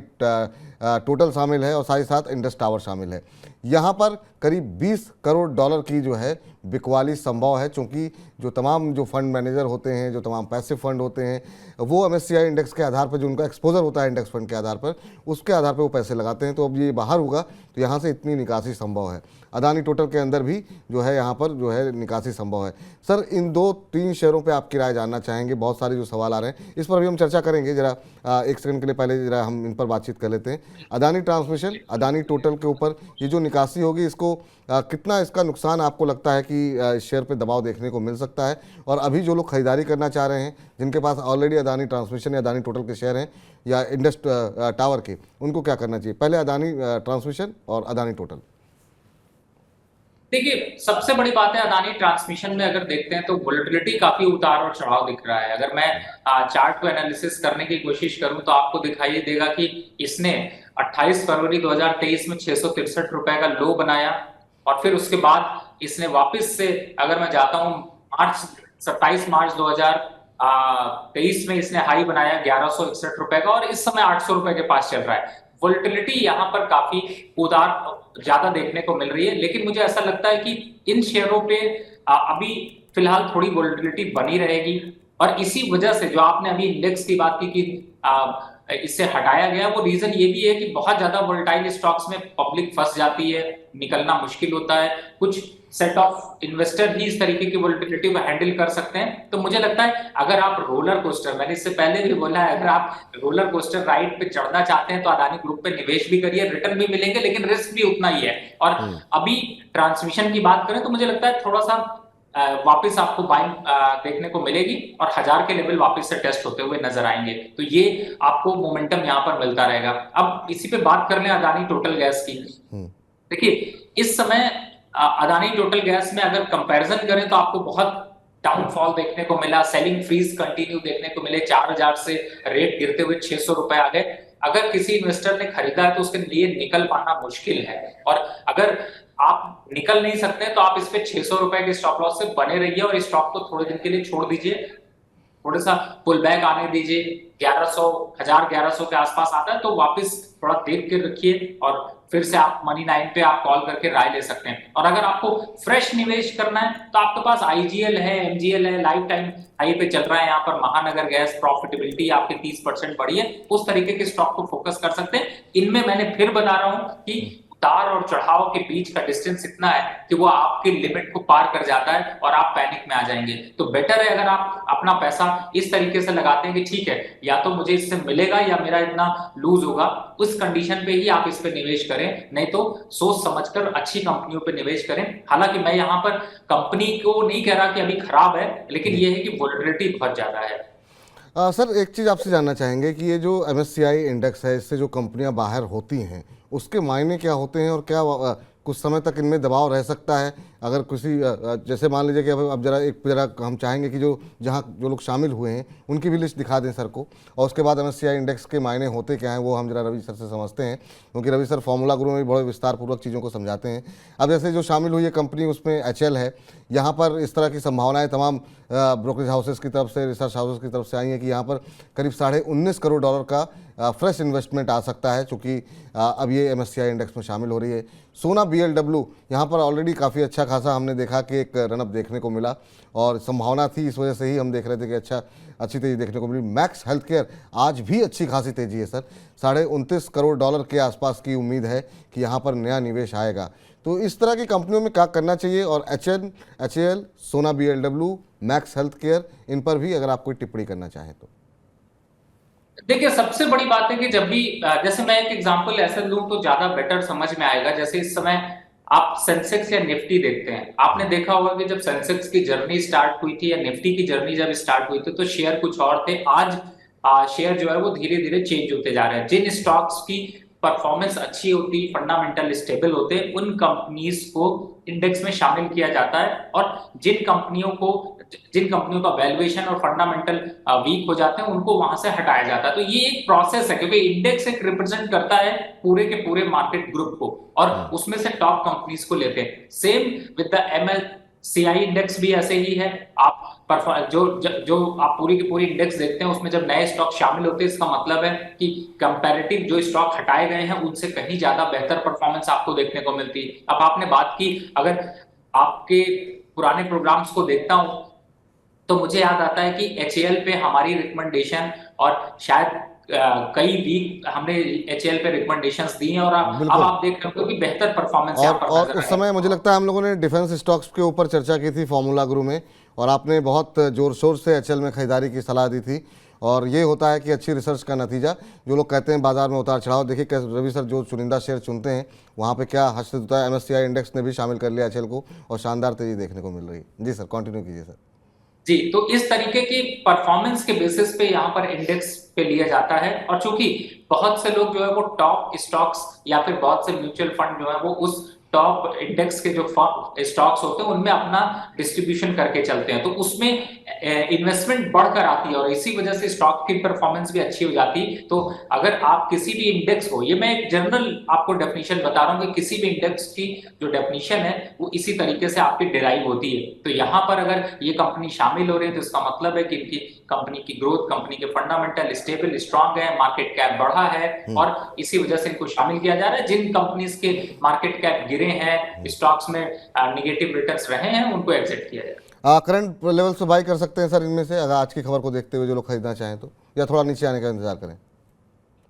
टोटल शामिल है और साथ ही साथ इंडस टावर शामिल है। यहाँ पर करीब 20 करोड़ डॉलर की जो है बिकवाली संभव है, क्योंकि जो तमाम जो फंड मैनेजर होते हैं, जो तमाम पैसिव फंड होते हैं, वो MSCI इंडेक्स के आधार पर, जो उनका एक्सपोजर होता है इंडेक्स फंड के आधार पर, उसके आधार पर वो पैसे लगाते हैं। तो अब ये बाहर होगा तो यहाँ से इतनी निकासी संभव है। अदानी टोटल के अंदर भी जो है यहाँ पर जो है निकासी संभव है। सर, इन 2-3 शेयरों पे आपकी राय जानना चाहेंगे। बहुत सारे जो सवाल आ रहे हैं इस पर भी हम चर्चा करेंगे। जरा 1 सेकंड के लिए पहले जरा हम इन पर बातचीत कर लेते हैं। अदानी ट्रांसमिशन, अदानी टोटल के ऊपर ये जो निकासी होगी, इसको कितना इसका नुकसान आपको लगता है कि इस शेयर पे दबाव देखने को मिल सकता है? और अभी जो लोग खरीदारी करना चाह रहे हैं, जिनके पास ऑलरेडी अदानी ट्रांसमिशन या अदानी टोटल के शेयर हैं या इंडस टावर के, उनको क्या करना चाहिए? पहले अदानी ट्रांसमिशन और अदानी टोटल। देखिए, सबसे बड़ी बात है अदानी ट्रांसमिशन में अगर देखते हैं तो वोलेटिलिटी काफी उतार और चढ़ाव दिख रहा है। अगर मैं चार्ट को एनालिसिस करने की कोशिश करूं तो आपको दिखाई देगा कि इसने 28 फरवरी 2023 में 663 रुपए का लो बनाया और फिर उसके बाद इसने वापस से, अगर मैं जाता हूं 27 मार्च 2023 में इसने हाई बनाया 1161 रुपए का और इस समय 800 रुपए के पास चल रहा है। वोलेटिलिटी यहाँ पर काफी उतार ज्यादा देखने को मिल रही है, लेकिन मुझे ऐसा लगता है कि इन शेयरों पे अभी फिलहाल थोड़ी वोलेटिलिटी बनी रहेगी और इसी वजह से जो आपने अभी इंडेक्स की बात की कि इससे हटाया गया, वो रीजन ये भी है कि बहुत ज्यादा वोलेटाइल स्टॉक्स में पब्लिक फंस जाती है, निकलना मुश्किल होता है। कुछ सेट ऑफ इन्वेस्टर ही इस तरीके की वोलेटिलिटी को हैंडल कर सकते हैं। तो मुझे लगता है अगर आप रोलर कोस्टर, मैंने इससे पहले भी बोला है, अगर आप रोलर कोस्टर राइड पे चढ़ना चाहते हैं तो अदानी ग्रुप पे निवेश भी करिए, रिटर्न भी मिलेंगे, लेकिन रिस्क भी उतना ही है। और अभी ट्रांसमिशन की बात करें तो मुझे लगता है थोड़ा सा वापस आपको बाइंग देखने को मिलेगी और 1000 के लेवल वापस से टेस्ट होते हुए नजर आएंगे। तो ये आपको मोमेंटम यहाँ पर मिलता रहेगा। अब इसी पे बात कर लें अदानी टोटल गैस की। देखिए, इस समय अदानी टोटल गैस में अगर कंपैरिजन करें तो आपको बहुत डाउनफॉल देखने को मिला, सेलिंग फ्रीज कंटिन्यू देखने को मिले, 4000 से रेट गिरते हुए 600 रुपए आ गए। अगर किसी इन्वेस्टर ने खरीदा है तो उसके लिए निकल पाना मुश्किल है, और अगर आप निकल नहीं सकते तो आप इस पे 600 रुपए के स्टॉप लॉस से बने रहिए और इस स्टॉक को थोड़े दिन के लिए छोड़ दीजिए, थोड़ा सा पुल बैक आने दीजिए। 1100 के आसपास आता है तो वापस थोड़ा देख के रखिए और फिर से आप मनी 9 पे आप कॉल करके राय ले सकते हैं। और अगर आपको फ्रेश निवेश करना है तो आपके पास IGL है, MGL है, लाइफ टाइम हाई पे चल रहा है। यहाँ पर महानगर गैस प्रॉफिटेबिलिटी आपके 30% बढ़ी है, उस तरीके के स्टॉक को फोकस कर सकते हैं। इनमें मैंने फिर बता रहा हूं कि उतार और चढ़ाव के बीच का डिस्टेंस इतना है कि वो आपकी लिमिट को पार कर जाता है और आप पैनिक में आ जाएंगे। तो बेटर है अगर आप अपना पैसा इस तरीके से लगाते हैं कि ठीक है, या तो मुझे इससे मिलेगा या मेरा इतना लूज होगा, उस कंडीशन पे ही आप इस पे निवेश करें, नहीं तो सोच समझकर अच्छी कंपनियों पे निवेश करें। हालांकि मैं यहाँ पर कंपनी को नहीं कह रहा कि अभी खराब है, लेकिन ये है कि वोलेटिलिटी बहुत ज्यादा है। सर, एक चीज़ आपसे जानना चाहेंगे कि ये जो MSCI इंडेक्स है, इससे जो कंपनियां बाहर होती हैं, उसके मायने क्या होते हैं और क्या कुछ समय तक इनमें दबाव रह सकता है? अगर किसी जैसे मान लीजिए कि अब जरा हम चाहेंगे कि जो लोग शामिल हुए हैं उनकी भी लिस्ट दिखा दें सर को, और उसके बाद MSCI इंडेक्स के मायने होते क्या हैं वो हम जरा रवि सर से समझते हैं, क्योंकि रवि सर फॉर्मूला गुरु में भी बड़े विस्तारपूर्वक चीज़ों को समझाते हैं। अब जैसे जो शामिल हुई है कंपनी, उसमें HL है। यहाँ पर इस तरह की संभावनाएं तमाम ब्रोकरेज हाउसेस की तरफ से, रिसर्च हाउसेस की तरफ से आई हैं कि यहाँ पर करीब 19.5 करोड़ डॉलर का फ्रेश इन्वेस्टमेंट आ सकता है, चूँकि अब ये MSCI इंडेक्स में शामिल हो रही है। सोना BLW यहाँ पर ऑलरेडी काफ़ी अच्छा खासा हमने देखा कि एक रनअप देखने को मिला और संभावना थी, इस वजह से ही हम देख रहे थे कि अच्छी तेज़ी देखने को मिली। मैक्स हेल्थ केयर आज भी अच्छी खासी तेज़ी है सर, 29.5 करोड़ डॉलर के आसपास की उम्मीद है कि यहाँ पर नया निवेश आएगा। तो इस तरह की कंपनियों में क्या करना चाहिए? और HL, सोना BLW, मैक्स हेल्थ केयर, इन पर भी अगर आप कोई टिप्पणी करना चाहें तो। देखिए, सबसे बड़ी बात है कि जब भी जैसे मैं एक एग्जांपल ऐसे लूं तो ज्यादा बेटर समझ में आएगा। जैसे इस समय आप सेंसेक्स या निफ्टी देखते हैं, आपने देखा होगा कि जब सेंसेक्स की जर्नी स्टार्ट हुई थी या निफ्टी की जर्नी जब स्टार्ट हुई थी तो शेयर कुछ और थे। आज शेयर जो है वो धीरे धीरे चेंज होते जा रहे हैं। जिन स्टॉक्स की परफॉर्मेंस अच्छी होती, फंडामेंटल स्टेबल होते, उन कंपनीज को इंडेक्स में शामिल किया जाता है, और जिन कंपनियों का वैल्यूएशन और फंडामेंटल वीक हो जाते हैं उनको वहां से हटाया जाता है। तो ये एक प्रोसेस है, क्योंकि इंडेक्स एक रिप्रेजेंट करता है पूरे के पूरे मार्केट ग्रुप को और उसमें से टॉप कंपनीज को लेते हैं। Same with the CI index भी ऐसे ही है। आप जो आप पूरी की पूरी इंडेक्स देखते हैं उसमें जब नए स्टॉक शामिल होते हैं, इसका मतलब है कि कंपैरेटिव जो स्टॉक हटाए गए हैं उनसे कहीं ज्यादा बेहतर परफॉर्मेंस आपको देखने को मिलती है। अब आपने बात की, अगर आपके पुराने प्रोग्राम्स को देखता हूं तो मुझे याद आता है कि HAL पे हमारी रिकमेंडेशन और शायद कई वीक हमने HAL पे रिकमेंडेशंस दी हैं और अब बिल्कुल। आप देख रहे हो कि बेहतर परफॉर्मेंस यहाँ पर और नजर उस आई समय मुझे लगता है हम लोगों ने डिफेंस स्टॉक्स के ऊपर चर्चा की थी फॉर्मूला गुरु में, और आपने बहुत जोर शोर से एचएल में खरीदारी की सलाह दी थी। और ये होता है कि अच्छी रिसर्च का नतीजा, जो लोग कहते हैं बाजार में उतार चढ़ाव, देखिए कैसे रवि सर जो चुनिंदा शेयर चुनते हैं वहाँ पे क्या हर्षित होता है। MSCI इंडेक्स ने भी शामिल कर लिया एचएल को और शानदार तेजी देखने को मिल रही है। जी सर, कंटिन्यू कीजिए सर। जी, तो इस तरीके की परफॉर्मेंस के बेसिस पे यहाँ पर इंडेक्स पे लिया जाता है। और चूंकि बहुत से लोग जो है वो टॉप स्टॉक्स या फिर बहुत से म्यूचुअल फंड जो है वो उस टॉप इंडेक्स के जो स्टॉक्स होते हैं उनमें अपना डिस्ट्रीब्यूशन करके चलते हैं, तो उसमें इन्वेस्टमेंट बढ़कर आती है और इसी वजह से स्टॉक की परफॉर्मेंस भी अच्छी हो जाती है। तो अगर आप किसी भी इंडेक्स को, ये मैं एक जनरल आपको डेफिनेशन बता रहा हूँ कि किसी भी इंडेक्स की जो डेफिनेशन है वो इसी तरीके से आपकी डिराइव होती है। तो यहाँ पर अगर ये कंपनी शामिल हो रही है तो इसका मतलब है कि इनकी कंपनी की ग्रोथ, कंपनी के फंडामेंटल स्टेबल स्ट्रांग है, मार्केट कैप बढ़ा है और इसी वजह से इनको शामिल किया जा रहा है। जिन कंपनीज के मार्केट कैप गिरे हैं, स्टॉक्स में निगेटिव रिटर्न्स रहे हैं, उनको एग्जिट किया जाए। करंट लेवल से बाई कर सकते हैं सर इनमें से, अगर आज की खबर को देखते हुए जो लोग खरीदना चाहें तो, या थोड़ा नीचे आने का इंतजार करें?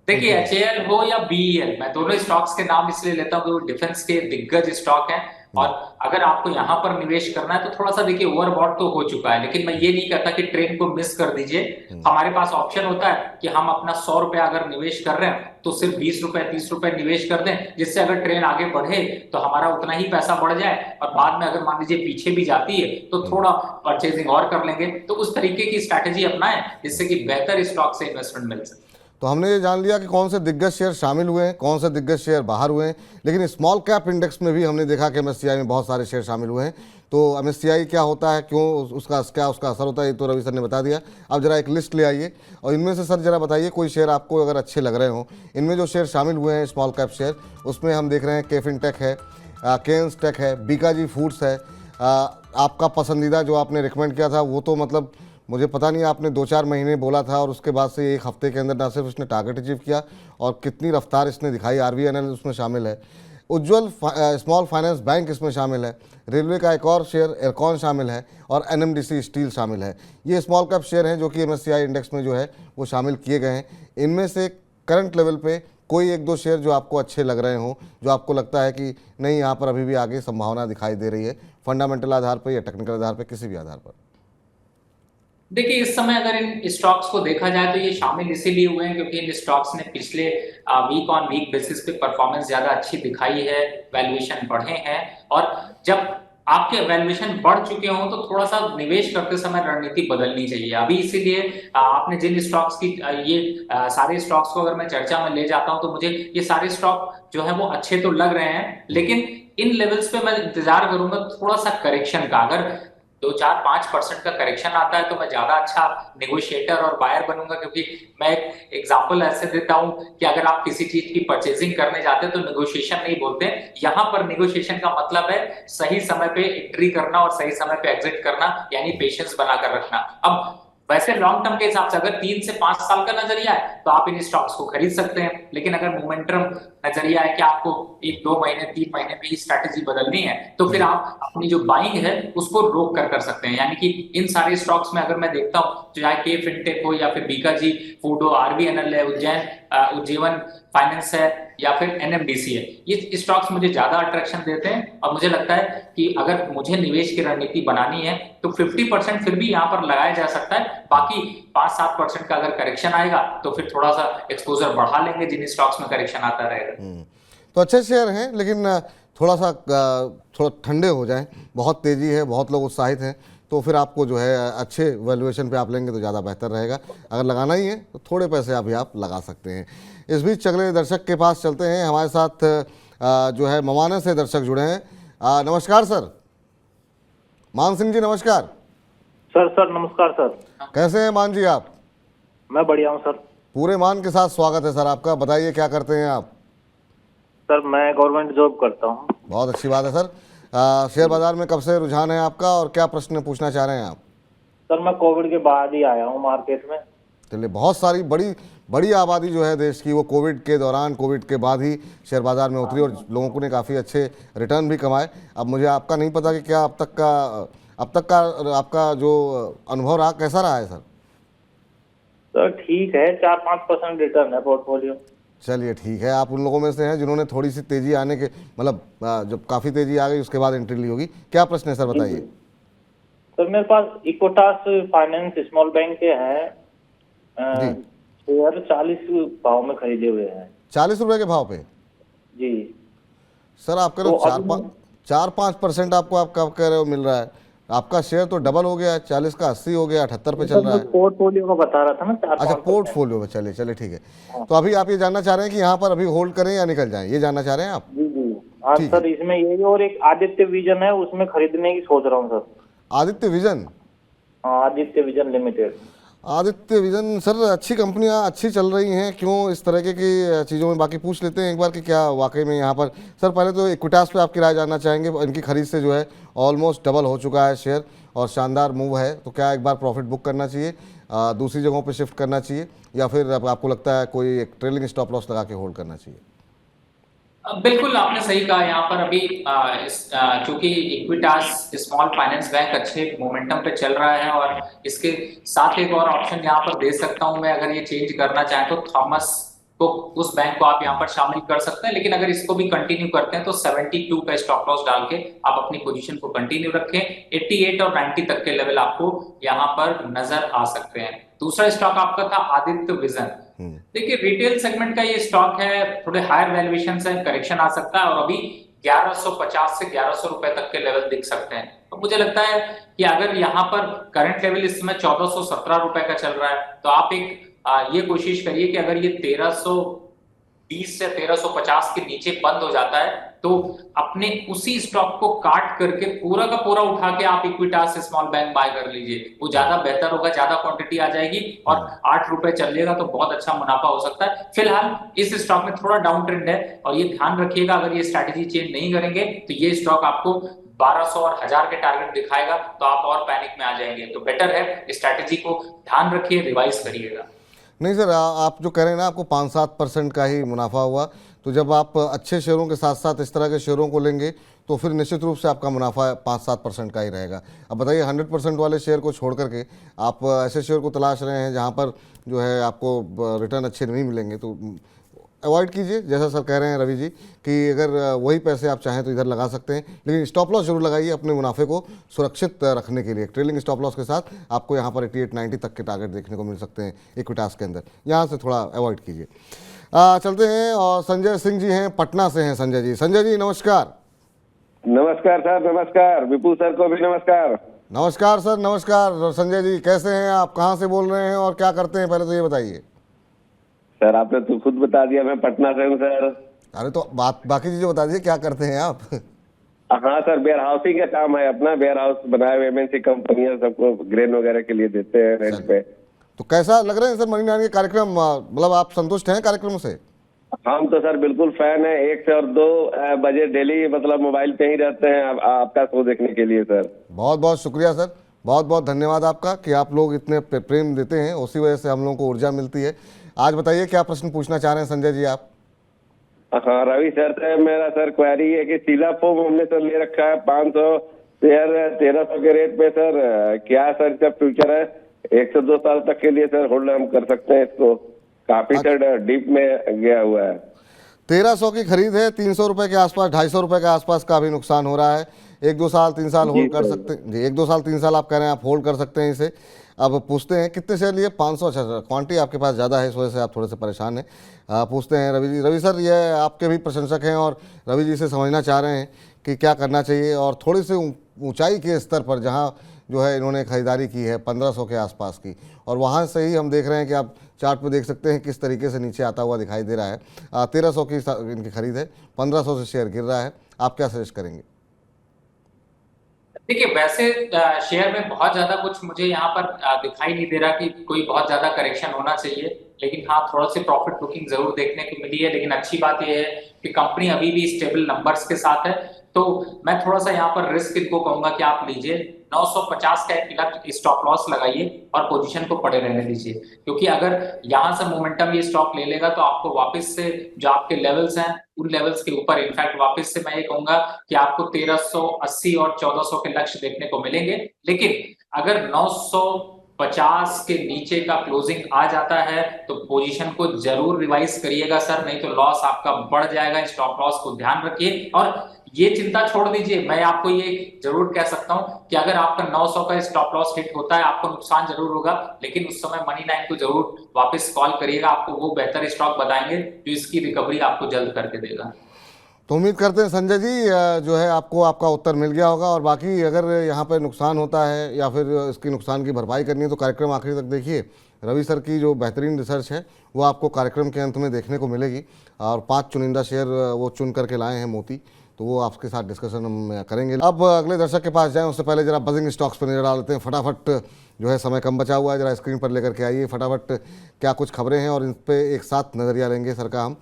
देखिए, HAL हो या BEL, मैं दोनों स्टॉक्स के नाम इसलिए लेता हूँ कि वो डिफेंस के दिग्गज स्टॉक हैं और अगर आपको यहाँ पर निवेश करना है तो थोड़ा सा देखिए ओवरबॉट तो हो चुका है, लेकिन मैं ये नहीं कहता कि ट्रेन को मिस कर दीजिए। हमारे पास ऑप्शन होता है कि हम अपना 100 रुपया अगर निवेश कर रहे हैं तो सिर्फ 20 रुपए 30 रुपए निवेश कर दें, जिससे अगर ट्रेन आगे बढ़े तो हमारा उतना ही पैसा बढ़ जाए और बाद में अगर मान लीजिए पीछे भी जाती है तो थोड़ा परचेजिंग और कर लेंगे। तो उस तरीके की स्ट्रैटेजी अपनाएं जिससे कि बेहतर स्टॉक से इन्वेस्टमेंट मिल सके। तो हमने ये जान लिया कि कौन से दिग्गज शेयर शामिल हुए हैं, कौन से दिग्गज शेयर बाहर हुए हैं, लेकिन स्मॉल कैप इंडेक्स में भी हमने देखा कि MSCI में बहुत सारे शेयर शामिल हुए हैं। तो MSCI क्या होता है, क्यों उसका असर होता है, ये तो रवि सर ने बता दिया। अब जरा एक लिस्ट ले आइए और इनमें से सर जरा बताइए कोई शेयर आपको अगर अच्छे लग रहे हो। इनमें जो शेयर शामिल हुए हैं स्मॉल कैप शेयर, उसमें हम देख रहे हैं केफिन टेक है, केन्स टेक है, बीकाजी फूड्स है। आपका पसंदीदा जो आपने रिकमेंड किया था वो तो मतलब मुझे पता नहीं, आपने 2-4 महीने बोला था और उसके बाद से एक हफ्ते के अंदर ना सिर्फ इसने टारगेट अचीव किया और कितनी रफ्तार इसने दिखाई। RVNL उसमें शामिल है, उज्ज्वल स्मॉल फाइनेंस बैंक इसमें शामिल है, रेलवे का एक और शेयर एयरकॉन शामिल है और NMDC स्टील शामिल है। ये स्मॉल कैप शेयर हैं जो कि MSCI इंडेक्स में जो है वो शामिल किए गए हैं। इनमें से करंट लेवल पे कोई 1-2 शेयर जो आपको अच्छे लग रहे हों, जो आपको लगता है कि नहीं यहाँ पर अभी भी आगे संभावना दिखाई दे रही है, फंडामेंटल आधार पर या टेक्निकल आधार पर, किसी भी आधार पर? देखिए, इस समय अगर इन स्टॉक्स को देखा जाए तो ये शामिल इसीलिए हुए हैं क्योंकि इन स्टॉक्स ने पिछले वीक ऑन वीक बेसिस पे परफॉर्मेंस ज्यादा अच्छी दिखाई है, वैल्यूएशन बढ़े हैं और जब आपके वैल्यूएशन बढ़ चुके हों तो थोड़ा सा निवेश करते समय रणनीति बदलनी चाहिए। अभी इसीलिए आपने जिन स्टॉक्स की ये सारे स्टॉक्स को अगर मैं चर्चा में ले जाता हूं तो मुझे ये सारे स्टॉक जो है वो अच्छे तो लग रहे हैं, लेकिन इन लेवल्स पे मैं इंतजार करूंगा थोड़ा सा करेक्शन का। अगर 2-4-5% का करेक्शन आता है तो मैं ज्यादा अच्छा नेगोशिएटर और बायर बनूंगा, क्योंकि मैं एक एग्जांपल ऐसे देता हूं कि अगर आप किसी चीज की परचेजिंग करने जाते हैं तो नेगोशिएशन नहीं बोलते, यहाँ पर नेगोशिएशन का मतलब है सही समय पे एंट्री करना और सही समय पे एग्जिट करना, यानी पेशेंस बनाकर रखना। अब वैसे लॉन्ग टर्म के हिसाब से अगर 3 से 5 साल का नजरिया है तो आप इन स्टॉक्स को खरीद सकते हैं, लेकिन अगर मोमेंटम नजरिया है कि आपको 1-2 महीने 3 महीने में ही स्ट्रैटेजी बदलनी है तो फिर आप अपनी जो बाइंग है उसको रोक कर सकते हैं। यानी कि इन सारे स्टॉक्स में अगर मैं देखता हूँ चाहे के फिनटेक हो या फिर बीकाजी फूड हो, RVNL है, उज्जीवन फाइनेंस है या फिर NMDC है, ये स्टॉक्स मुझे ज्यादा अट्रैक्शन देते हैं और मुझे लगता है कि अगर मुझे निवेश की रणनीति बनानी है तो 50% फिर भी यहाँ पर लगाया जा सकता है। बाकी 5-7% का अगर करेक्शन आएगा तो फिर थोड़ा सा एक्सपोजर बढ़ा लेंगे जिन स्टॉक्स में करेक्शन आता रहेगा। तो अच्छे शेयर हैं, लेकिन थोड़ा ठंडे हो जाएं, बहुत तेज़ी है, बहुत लोग उत्साहित हैं, तो फिर आपको जो है अच्छे वैल्यूएशन पे आप लेंगे तो ज़्यादा बेहतर रहेगा। अगर लगाना ही है तो थोड़े पैसे अभी आप लगा सकते हैं। इस बीच अगले दर्शक के पास चलते हैं। हमारे साथ जो है मवाना से दर्शक जुड़े हैं। नमस्कार सर। मान सिंह जी नमस्कार। सर नमस्कार सर। कैसे हैं मान जी आप? मैं बढ़िया हूँ सर। पूरे मान के साथ स्वागत है सर आपका। बताइए क्या करते हैं आप? सर मैं गवर्नमेंट जॉब करता हूँ। बहुत अच्छी बात है सर। शेयर बाजार में कब से रुझान है आपका और क्या प्रश्न पूछना चाह रहे हैं आप? सर मैं कोविड के बाद ही आया हूँ मार्केट में। चलिए, बहुत सारी बड़ी बड़ी आबादी जो है देश की वो कोविड के दौरान, कोविड के बाद ही शेयर बाजार में उतरी और लोगों ने काफ़ी अच्छे रिटर्न भी कमाए। अब मुझे आपका नहीं पता कि क्या अब तक का आपका जो अनुभव रहा कैसा रहा है सर? सर ठीक है, 4-5% रिटर्न है पोर्टफोलियो। चलिए ठीक है, आप उन लोगों में से हैं जिन्होंने थोड़ी सी तेजी आने के मतलब जब काफ़ी तेजी आ गई उसके बाद एंट्री ली होगी। क्या प्रश्न है सर, बताइए। सर मेरे पास इक्विटास फाइनेंस स्मॉल बैंक के हैं जी। शेयर 40 भाव में खरीदे हुए हैं। 40 रुपए के भाव पे? जी सर आप कह रहे हो तो अभी 4-5% आपको आप कब कह रहे हो मिल रहा है? आपका शेयर तो डबल हो गया है, 40 का 80 हो गया, 78 पे चल रहा है। पोर्टफोलियो का बता रहा था ना, 4-5%। अच्छा, पोर्टफोलियो में। चलिए चलिए ठीक है। तो अभी आप ये जानना चाह रहे हैं कि यहाँ पर अभी होल्ड करें या निकल जाएं, ये जानना चाह रहे हैं आप? जी जी हाँ ठीक सर, इसमें यही और एक आदित्य विजन है, उसमें खरीदने की सोच रहा हूँ सर। आदित्य विजन? हाँ, Aditya vision limited. Aditya vision sir, अच्छी कंपनियां अच्छी चल रही हैं, क्यों इस तरह की चीज़ों में बाकी पूछ लेते हैं एक बार कि क्या वाकई में यहाँ पर। सर पहले तो इक्विटास पे आपकी राय जानना चाहेंगे। इनकी खरीद से जो है ऑलमोस्ट डबल हो चुका है शेयर और शानदार मूव है, तो क्या एक बार प्रॉफिट बुक करना चाहिए, दूसरी जगहों पे शिफ्ट करना चाहिए, या फिर आपको लगता है कोई एक ट्रेलिंग स्टॉप लॉस लगा के होल्ड करना चाहिए? बिल्कुल आपने सही कहा। यहाँ पर अभी चूंकि इक्विटास स्मॉल फाइनेंस बैंक अच्छे मोमेंटम पे चल रहा है और इसके साथ एक और ऑप्शन यहाँ पर दे सकता हूँ मैं, अगर ये चेंज करना चाहें तो थॉमस को, उस बैंक को आप यहाँ पर शामिल कर सकते हैं। लेकिन अगर इसको भी कंटिन्यू करते हैं तो 72 का स्टॉप लॉस डाल के आप अपनी पोजीशन को कंटिन्यू रखें। 88 और 90 तक के लेवल आपको यहाँ पर नजर आ सकते हैं। दूसरा स्टॉक आपका था आदित्य विजन। देखिए रिटेल सेगमेंट का ये स्टॉक है, थोड़े हायर वैल्यूएशन से करेक्शन आ सकता है और अभी 1150 से 1100 रुपए तक के लेवल दिख सकते हैं। तो मुझे लगता है कि अगर यहाँ पर करंट लेवल इस समय 1417 रुपए का चल रहा है, तो आप एक ये कोशिश करिए कि अगर ये 1320 से 1350 के नीचे बंद हो जाता है तो अपने उसी स्टॉक को काट करके पूरा का पूरा उठा के आप इक्विटास से स्मॉल बैंक बाय कर लीजिए, वो ज्यादा बेहतर होगा, ज्यादा क्वांटिटी आ जाएगी और 8 रुपए चलेगा तो बहुत अच्छा मुनाफा हो सकता है। फिलहाल इस स्टॉक में थोड़ा डाउन ट्रेंड है और ये ध्यान रखिएगा, अगर ये स्ट्रैटेजी चेंज नहीं करेंगे तो ये स्टॉक आपको 1200 और 1000 के टारगेट दिखाएगा तो आप और पैनिक में आ जाएंगे। तो बेटर है स्ट्रैटेजी को ध्यान रखिए, रिवाइज करिएगा। नहीं सर, आप जो कह रहे हैं ना आपको 5-7% का ही मुनाफा हुआ, तो जब आप अच्छे शेयरों के साथ साथ इस तरह के शेयरों को लेंगे तो फिर निश्चित रूप से आपका मुनाफा 5-7% का ही रहेगा। अब बताइए 100% वाले शेयर को छोड़ करके आप ऐसे शेयर को तलाश रहे हैं जहां पर जो है आपको रिटर्न अच्छे नहीं मिलेंगे, तो अवॉइड कीजिए। जैसा सर कह रहे हैं रवि जी कि अगर वही पैसे आप चाहें तो इधर लगा सकते हैं, लेकिन स्टॉप लॉस जरूर लगाइए अपने मुनाफे को सुरक्षित रखने के लिए। ट्रेलिंग स्टॉप लॉस के साथ आपको यहाँ पर 88-90 तक के टारगेट देखने को मिल सकते हैं इक्विटास के अंदर, यहाँ से थोड़ा अवॉइड कीजिए। चलते हैं और संजय सिंह जी हैं, पटना से हैं संजय जी। संजय जी नमस्कार। नमस्कार सर, नमस्कार। विपुल सर को भी नमस्कार। नमस्कार सर, नमस्कार। संजय जी कैसे हैं आप, कहाँ से बोल रहे हैं और क्या करते हैं, पहले तो ये बताइए। सर आपने तो खुद बता दिया, मैं पटना से हूँ सर। अरे तो बाकी चीजें बता दीजिए, क्या करते हैं आप? हाँ सर, वेयर हाउसिंग का काम है अपना। वेयर हाउस बनाए हुए एमएनसी कंपनियां सबको ग्रेन वगैरह के लिए देते हैं रेंट पे। तो कैसा लग रहा है सर मनी नारायण के कार्यक्रम, मतलब आप संतुष्ट हैं कार्यक्रम से? हम तो सर बिल्कुल फैन है। 1 से और 2 बजे डेली मतलब मोबाइल पे ही रहते हैं आपका शो देखने के लिए सर। बहुत बहुत शुक्रिया सर, बहुत बहुत धन्यवाद आपका कि आप लोग इतने प्रेम देते हैं, उसी वजह से हम लोगों को ऊर्जा मिलती है। आज बताइए क्या प्रश्न पूछना चाह रहे हैं संजय जी आप? हाँ रवि सर से मेरा सर क्वेरी है कि शीला फोम हमने सर ले रखा है 500 शेयर 1300 के रेट पे सर, क्या सर इसका फ्यूचर है? 1 से 2 साल तक के लिए सर होल्ड हम कर सकते हैं इसको? काफी सर डीप में गया हुआ है। 1300 की खरीद है, 300 रुपए के आसपास, 250 रुपए के आसपास का भी नुकसान हो रहा है। 1-2 साल 3 साल होल्ड कर सकते हैं जी। 1-2 साल 3 साल आप कह रहे हैं आप होल्ड कर सकते हैं इसे। अब पूछते हैं कितने शेयर लिए? 500। अच्छा सर, क्वांटिटी आपके पास ज़्यादा है, इस वजह से आप थोड़े से परेशान हैं। पूछते हैं रवि जी। रवि सर ये आपके भी प्रशंसक हैं और रवि जी से समझना चाह रहे हैं कि क्या करना चाहिए, और थोड़ी सी ऊंचाई के स्तर पर जहां जो है इन्होंने खरीदारी की है 1500 के आसपास की, और वहां से ही हम देख रहे हैं कि आप चार्ट पे देख सकते हैं किस तरीके से नीचे आता हुआ दिखाई दे रहा है। 1300 की इनकी खरीद है, 1500 से शेयर गिर रहा है। आप क्या सजेस्ट करेंगे? देखिए वैसे शेयर में बहुत ज्यादा कुछ मुझे यहाँ पर दिखाई नहीं दे रहा कि कोई बहुत ज्यादा करेक्शन होना चाहिए, लेकिन हाँ थोड़ा सी प्रॉफिट बुकिंग जरूर देखने को मिली है। लेकिन अच्छी बात यह है कि कंपनी अभी भी स्टेबल नंबर्स के साथ है, तो मैं थोड़ा सा यहाँ पर रिस्क इनको कहूंगा कि आप लीजिए 950 का एक लक्ष्य स्टॉप लॉस लगाइए और पोजीशन को पड़े रहने दीजिए, क्योंकि अगर यहाँ से मोमेंटम ये स्टॉक ले लेगा तो आपको वापस से जो आपके लेवल्स हैं उन लेवल्स के ऊपर इनफैक्ट वापस से मैं ये कहूंगा कि आपको 1380 और 1400 के लक्ष्य देखने को मिलेंगे। लेकिन अगर 950 के नीचे का क्लोजिंग आ जाता है तो पोजीशन को जरूर रिवाइज करिएगा सर, नहीं तो लॉस आपका बढ़ जाएगा। स्टॉप लॉस को ध्यान रखिए और ये चिंता छोड़ दीजिए। मैं आपको ये जरूर कह सकता हूं कि अगर आपका 900 का स्टॉप लॉस हिट होता है आपको नुकसान जरूर होगा, लेकिन उस समय मनी 9 को जरूर वापस कॉल करिएगा, आपको वो बेहतर स्टॉक बताएंगे जो इसकी रिकवरी आपको जल्द करके देगा। तो उम्मीद करते हैं संजय जी जो है आपको आपका उत्तर मिल गया होगा, और बाकी अगर यहाँ पर नुकसान होता है या फिर इसकी नुकसान की भरपाई करनी है तो कार्यक्रम आखिरी तक देखिए। रवि सर की जो बेहतरीन रिसर्च है वो आपको कार्यक्रम के अंत में देखने को मिलेगी, और 5 चुनिंदा शेयर वो चुन करके लाए हैं मोती, तो वो आपके साथ डिस्कशन हम करेंगे। अब अगले दर्शक के पास जाएं उससे पहले जरा बजिंग स्टॉक्स पर नजर डाल लेते हैं फटाफट। जो है समय कम बचा हुआ है, जरा स्क्रीन पर लेकर के आइए फटाफट क्या कुछ खबरें हैं और इन पर एक साथ नज़रिया लेंगे सर का हम।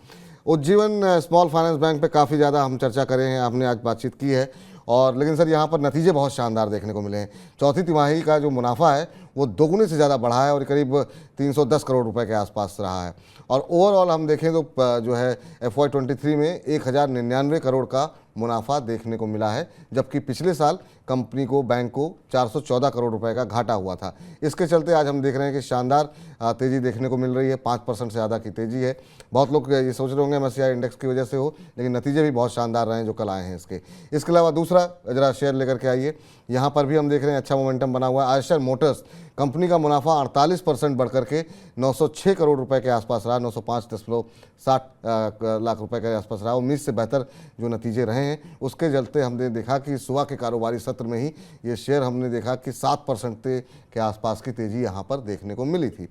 उज्जीवन स्मॉल फाइनेंस बैंक पे काफ़ी ज़्यादा हम चर्चा करें हैं, आपने आज बातचीत की है, और लेकिन सर यहाँ पर नतीजे बहुत शानदार देखने को मिले हैं। चौथी तिमाही का जो मुनाफा है वो दोगुने से ज़्यादा बढ़ा है और करीब 310 करोड़ रुपए के आसपास रहा है। और ओवरऑल हम देखें तो जो है FY23 में 1099 करोड़ का मुनाफा देखने को मिला है, जबकि पिछले साल कंपनी को, बैंक को 414 करोड़ रुपए का घाटा हुआ था। इसके चलते आज हम देख रहे हैं कि शानदार तेज़ी देखने को मिल रही है, 5% से ज़्यादा की तेज़ी है। बहुत लोग ये सोच रहे होंगे MSCI इंडेक्स की वजह से हो, लेकिन नतीजे भी बहुत शानदार रहे हैं जो कल आए हैं इसके अलावा दूसरा जरा शेयर लेकर के आइए। यहाँ पर भी हम देख रहे हैं अच्छा मोमेंटम बना हुआ है। आयशर मोटर्स कंपनी का मुनाफा 48% बढ़कर के 906 करोड़ रुपए के आसपास रहा, 905.60 लाख रुपए के आसपास रहा। उम्मीद से बेहतर जो नतीजे रहे हैं उसके चलते हमने देखा कि सुबह के कारोबारी सत्र में ही ये शेयर हमने देखा कि 7% के आसपास की तेज़ी यहाँ पर देखने को मिली थी।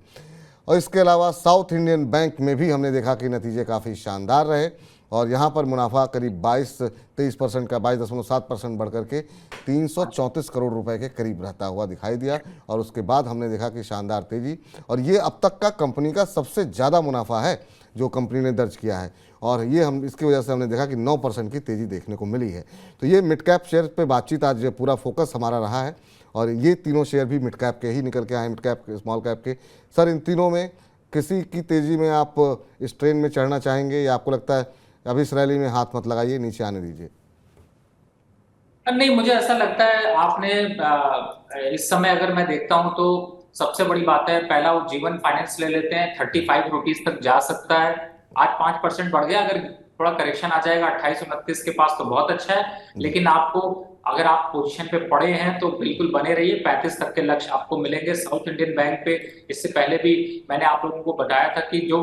और इसके अलावा साउथ इंडियन बैंक में भी हमने देखा कि नतीजे काफ़ी शानदार रहे और यहाँ पर मुनाफा करीब 22-23% का 22.7% बढ़कर के 334 करोड़ रुपए के करीब रहता हुआ दिखाई दिया। और उसके बाद हमने देखा कि शानदार तेज़ी, और ये अब तक का कंपनी का सबसे ज़्यादा मुनाफा है जो कंपनी ने दर्ज किया है, और ये हम इसकी वजह से हमने देखा कि 9% की तेज़ी देखने को मिली है। तो ये मिड कैप शेयर पे बातचीत आज पूरा फोकस हमारा रहा है, और ये तीनों शेयर भी मिड कैप के ही निकल के आए, मिड कैप के, स्मॉल कैप के। सर इन तीनों में किसी की तेज़ी में आप इस ट्रेन में चढ़ना चाहेंगे, या आपको लगता है अभी इस रैली में हाथ मत लगाइए, नीचे आने दीजिए? नहीं, मुझे ऐसा लगता है आपने इस समय अगर मैं देखता हूं तो सबसे बड़ी बात है, पहला उज्जीवन फाइनेंस ले लेते हैं, 35 रुपीज तक जा सकता है। आज 5% बढ़ गया, अगर थोड़ा करेक्शन आ जाएगा 28-29 के पास तो बहुत अच्छा है। लेकिन आपको अगर आप पोजीशन पे पड़े हैं तो बिल्कुल बने रहिए, 35 तक के लक्ष्य आपको मिलेंगे। साउथ इंडियन बैंक पे इससे पहले भी मैंने आप लोगों को बताया था कि जो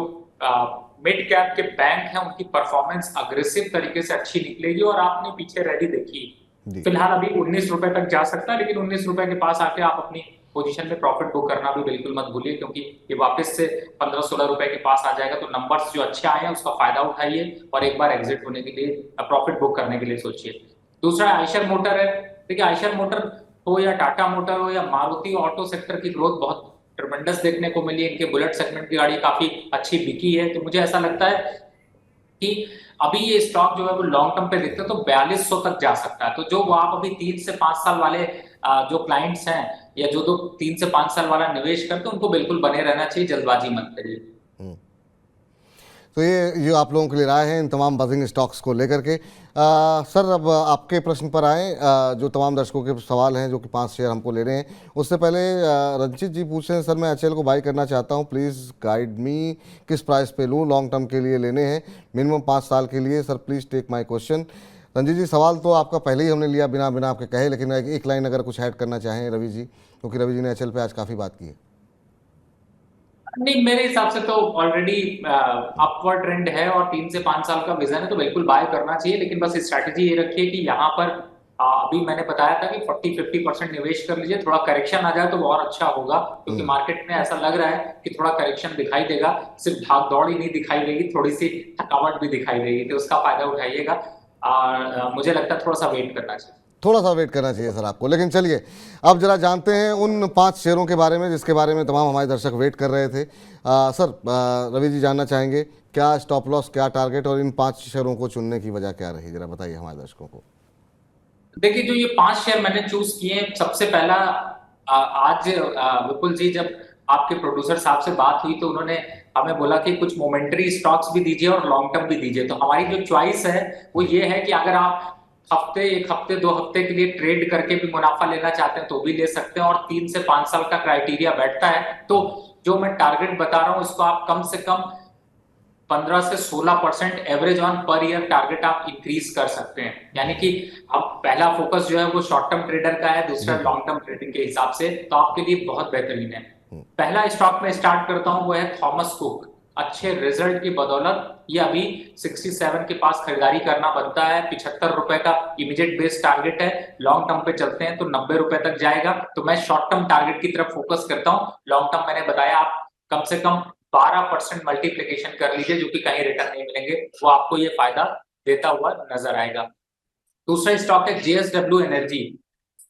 मिड कैप के बैंक हैं उनकी परफॉर्मेंस अग्रेसिव तरीके से अच्छी निकलेगी, और आपने पीछे रैली देखी। फिलहाल अभी 19 रुपए तक जा सकता है, लेकिन 19 रुपए के पास आके आप अपनी पोजीशन में प्रॉफिट बुक करना भी बिल्कुल मत भूलिए, क्योंकि ये वापस से 15-16 रुपए के पास आ जाएगा। तो नंबर्स जो अच्छे आए हैं उसका फायदा उठाइए और एक बार एग्जिट होने के लिए, प्रॉफिट बुक करने के लिए सोचिए। दूसरा आयशर मोटर है। देखिए आयशर मोटर हो या टाटा मोटर हो या मारुति ऑटो सेक्टर की ग्रोथ बहुत ट्रेमेंडस देखने को मिली। इनके बुलेट सेगमेंट की गाड़ी काफी अच्छी बिकी है। तो मुझे ऐसा लगता है कि अभी ये स्टॉक जो है वो लॉन्ग टर्म पे देखते हैं तो 4200 तक जा सकता है। तो जो आप अभी 3 से 5 साल वाले जो क्लाइंट्स हैं या जो 3 से 5 साल वाला निवेश करते हैं उनको बिल्कुल बने रहना चाहिए, जल्दबाजी मत करिए। तो ये आप लोगों के लिए राय है इन तमाम बजिंग स्टॉक्स को लेकर के। सर अब आपके प्रश्न पर आए, जो तमाम दर्शकों के सवाल हैं जो कि 5 शेयर हमको ले रहे हैं। उससे पहले रंजीत जी पूछ रहे हैं, सर मैं HL को बाई करना चाहता हूं, प्लीज़ गाइड मी, किस प्राइस पे लूं, लॉन्ग टर्म के लिए लेने हैं, मिनिमम 5 साल के लिए, sir please take my question. Ranjit ji सवाल तो आपका पहले ही हमने लिया बिना आपके कहे, लेकिन एक लाइन अगर कुछ ऐड करना चाहें रवि जी, क्योंकि रवि जी ने HL पे आज काफ़ी बात की है। नहीं, मेरे हिसाब से तो ऑलरेडी अपवर्ड ट्रेंड है और 3 से 5 साल का विजन है, तो बिल्कुल बाय करना चाहिए। लेकिन बस स्ट्रैटेजी ये रखिए कि यहाँ पर अभी मैंने बताया था कि 40-50% निवेश कर लीजिए, थोड़ा करेक्शन आ जाए तो और अच्छा होगा, क्योंकि मार्केट में ऐसा लग रहा है कि थोड़ा करेक्शन दिखाई देगा, सिर्फ भाग दौड़ ही नहीं दिखाई देगी, थोड़ी सी थकावट भी दिखाई देगी, तो उसका फायदा उठाइएगा। और मुझे लगता है थोड़ा सा वेट करना चाहिए, थोड़ा सा वेट करना चाहिए सर आपको। लेकिन चलिए अब जरा जानते हैं उन 5 शेयरों के बारे में जिसके बारे में तमाम हमारे दर्शक वेट कर रहे थे। सर रवि जी जानना चाहेंगे क्या स्टॉप लॉस, क्या टारगेट, और इन 5 शेयरों को चुनने की वजह क्या रही, जरा बताइए हमारे दर्शकों को। देखिए, जो ये 5 शेयर मैंने चूज किए, सबसे पहला आज विपुल जी, जब आपके प्रोड्यूसर साहब से बात हुई तो उन्होंने हमें बोला कि कुछ मोमेंटरी स्टॉक्स भी दीजिए और लॉन्ग टर्म भी दीजिए। तो हमारी जो चॉइस है वो ये है कि अगर आप एक हफ्ते 2 हफ्ते के लिए ट्रेड करके भी मुनाफा लेना चाहते हैं तो भी ले सकते हैं, और 3 से 5 साल का क्राइटेरिया बैठता है। तो जो मैं टारगेट बता रहा हूं इसको आप कम से कम 15 से 16% average on per year target आप इंक्रीज कर सकते हैं। यानी कि अब पहला फोकस जो है वो शॉर्ट टर्म ट्रेडर का है, दूसरा लॉन्ग टर्म ट्रेडिंग के हिसाब से, तो आपके लिए बहुत बेहतरीन है। पहला स्टॉक में स्टार्ट करता हूं वो है थॉमस कुक। अच्छे रिजल्ट की बदौलत ये अभी 67 के पास खरीदारी करना बनता है। 75 रुपए का इमीडिएट बेस टारगेट है। लॉन्ग टर्म पे चलते हैं तो 90 रुपए तक जाएगा। तो मैं शॉर्ट टर्म टारगेट की तरफ फोकस करता हूं। लॉन्ग टर्म मैंने बताया आप कम से कम 12% मल्टीप्लिकेशन कर लीजिए, जो कि कहीं रिटर्न नहीं मिलेंगे, वो आपको ये फायदा देता हुआ नजर आएगा। दूसरा स्टॉक है जेएसडब्ल्यू एनर्जी।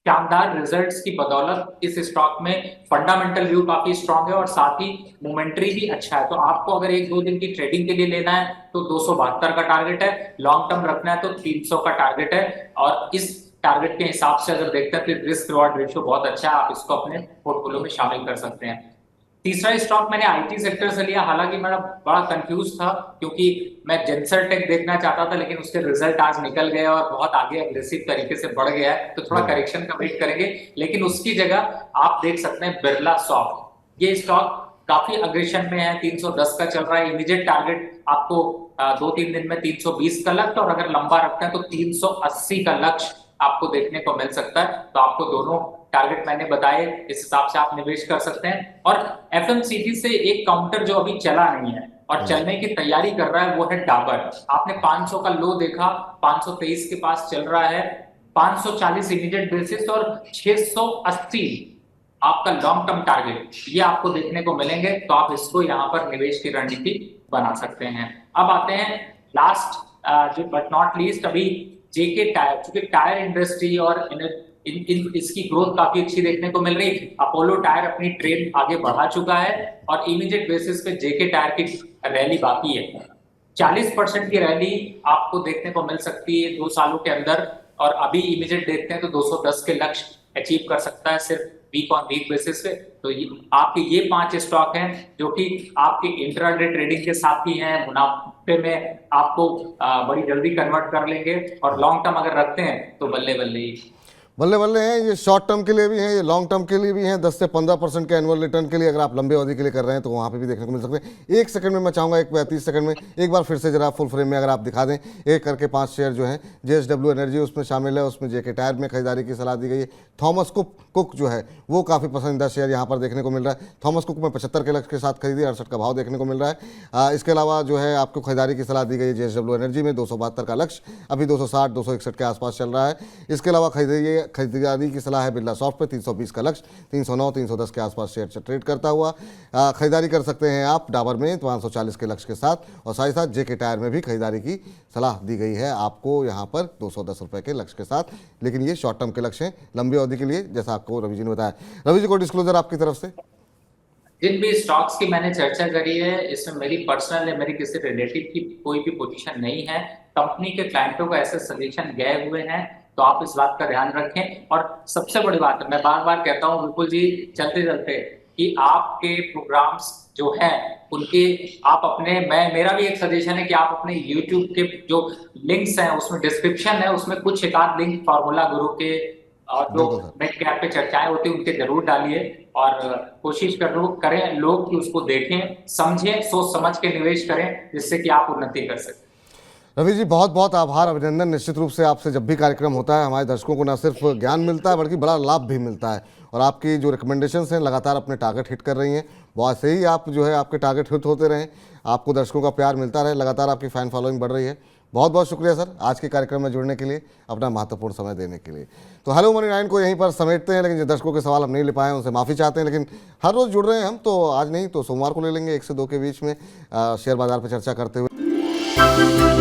शानदार रिजल्ट्स की बदौलत इस स्टॉक में फंडामेंटल व्यू काफी स्ट्रांग है और साथ ही मोमेंट्री भी अच्छा है। तो आपको अगर 1-2 दिन की ट्रेडिंग के लिए लेना है तो 272 का टारगेट है, लॉन्ग टर्म रखना है तो 300 का टारगेट है। और इस टारगेट के हिसाब से अगर देखते हैं तो रिस्क रिवॉर्ड रेशियो बहुत अच्छा है, आप इसको अपने पोर्टफोलियो में शामिल कर सकते हैं। तीसरा स्टॉक मैंने आईटी सेक्टर से लिया, हालांकि मैं बड़ा कंफ्यूज था क्योंकि मैं जेंसर टेक देखना चाहता था, लेकिन उसके रिजल्ट आज निकल गए और बहुत आगे अग्रेसिव तरीके से बढ़ गया है, तो थोड़ा करेक्शन का वेट करेंगे। लेकिन उसकी जगह आप देख सकते हैं बिरला सॉफ्ट। ये स्टॉक काफी अग्रेशन में है, 310 का चल रहा है। इमीडिएट टारगेट आपको 2-3 दिन में 320 का लक्ष्य, और अगर लंबा रखते हैं तो 380 का लक्ष्य आपको देखने को मिल सकता है। तो आपको दोनों टारगेट मैंने बताए, इस हिसाब से आप निवेश कर सकते हैं। और एफएमसीजी से एक काउंटर जो अभी चला नहीं है और चलने की तैयारी कर रहा है वो है डाबर। आपने 500 का लो देखा, 523 के पास चल रहा है, 540 इमीडिएट बेसिस और 680 आपका लॉन्ग टर्म टारगेट, ये आपको देखने को मिलेंगे। तो आप इसको यहाँ पर निवेश की रणनीति बना सकते हैं। अब आते हैं लास्ट बट नॉट लीस्ट, अभी जेके टायर, क्योंकि टायर इंडस्ट्री और इसकी ग्रोथ काफी अच्छी देखने को मिल रही है। अपोलो टायर अपनी ट्रेन आगे बढ़ा चुका है और इमीडिएट बेसिस पे जेके टायर की रैली बाकी है। 40% की रैली आपको देखने को मिल सकती है 2 सालों के अंदर, और अभी इमीडिएट देखते हैं तो 210 के लक्ष्य अचीव कर सकता है सिर्फ वीक ऑन वीक बेसिस पे। तो आपके ये 5 स्टॉक हैं जो कि आपके इंट्राडे ट्रेडिंग के साथ ही हैं, मुनाफे में आपको बड़ी जल्दी कन्वर्ट कर लेंगे, और लॉन्ग टर्म अगर रखते हैं तो बल्ले बल्ले ही। बल्ले बल्ले हैं। ये शॉर्ट टर्म के लिए भी हैं, ये लॉन्ग टर्म के लिए भी हैं। 10 से 15% के एनुअल रिटर्न के लिए अगर आप लंबे अवधि के लिए कर रहे हैं तो वहाँ पे भी देखने को मिल सकते हैं। 1 सेकंड में मैं चाहूँगा, 30 सेकंड में एक बार फिर से जरा फुल फ्रेम में अगर आप दिखा दें। एक करके 5 शेयर जो हैं, जेएसडब्ल्यू एनर्जी उसमें शामिल है, उसमें जेके टायर में खरीदारी की सलाह दी गई है। थॉमस कुक जो है वो काफ़ी पसंदीदा शेयर यहाँ पर देखने को मिल रहा है। थॉमस कुक में 75 के लक्ष्य के साथ खरीदी, 68 का भाव देखने को मिल रहा है। इसके अलावा जो है आपको खरीदारी की सलाह दी गई है जेएसडब्ल्यू एनर्जी में, 272 का लक्ष्य, अभी 260 261 के आसपास चल रहा है। इसके अलावा खरीदारी की सलाह है बिरला सॉफ्ट पे, 320 का लक्ष्य, 309 310 के आसपास शेयर ट्रेड करता हुआ। खरीदारी कर सकते हैं आप डाबर में 540 के लक्ष्य के साथ, और साथ ही साथ जेके टायर में भी खरीदारी की सलाह दी गई है आपको यहाँ पर 210 रुपए के लक्ष्य के साथ। लेकिन ये शॉर्ट टर्म के लक्ष्य हैं, लंबी अवधि के लिए, जैसा आपको रवि जी ने बताया। रवि जी को डिस्क्लोजर आपकी तरफ से। जिन भी स्टॉक्स की मैंने चर्चा करी है इसमें मेरी पर्सनल या मेरी किसी रिलेटिव की कोई भी पोजीशन नहीं है। कंपनी के क्लाइंटों को ऐसे सजेशन गए हुए हैं, तो आप इस बात का ध्यान रखें। और सबसे बड़ी बात है, मैं बार बार कहता हूँ विपुल जी चलते चलते, कि आपके प्रोग्राम्स जो हैं उनके आप अपने, मेरा भी एक सजेशन है कि आप अपने YouTube के जो लिंक्स हैं उसमें डिस्क्रिप्शन है, उसमें कुछ एक आध लिंक फार्मूला गुरु के और जो मिड कैप पे चर्चाएं होती हैं उनके जरूर डालिए, और कोशिश करें लोग कि उसको देखें, समझें, सोच समझ के निवेश करें, जिससे कि आप उन्नति कर सकें। रवि जी बहुत बहुत आभार, अभिनंदन। निश्चित रूप से आपसे जब भी कार्यक्रम होता है हमारे दर्शकों को न सिर्फ ज्ञान मिलता है बल्कि बड़ा लाभ भी मिलता है, और आपकी जो रिकमेंडेशंस हैं लगातार अपने टारगेट हिट कर रही हैं। बहुत सही, आप जो है आपके टारगेट हिट होते रहें, आपको दर्शकों का प्यार मिलता रहे, लगातार आपकी फैन फॉलोइंग बढ़ रही है। बहुत बहुत शुक्रिया सर आज के कार्यक्रम में जुड़ने के लिए, अपना महत्वपूर्ण समय देने के लिए। तो हेलो मनी 9 को यहीं पर समेटते हैं, लेकिन जो दर्शकों के सवाल हम नहीं ले पाए उनसे माफ़ी चाहते हैं। लेकिन हर रोज़ जुड़ रहे हैं हम, तो आज नहीं तो सोमवार को ले लेंगे 1 से 2 के बीच में शेयर बाजार पर चर्चा करते हुए।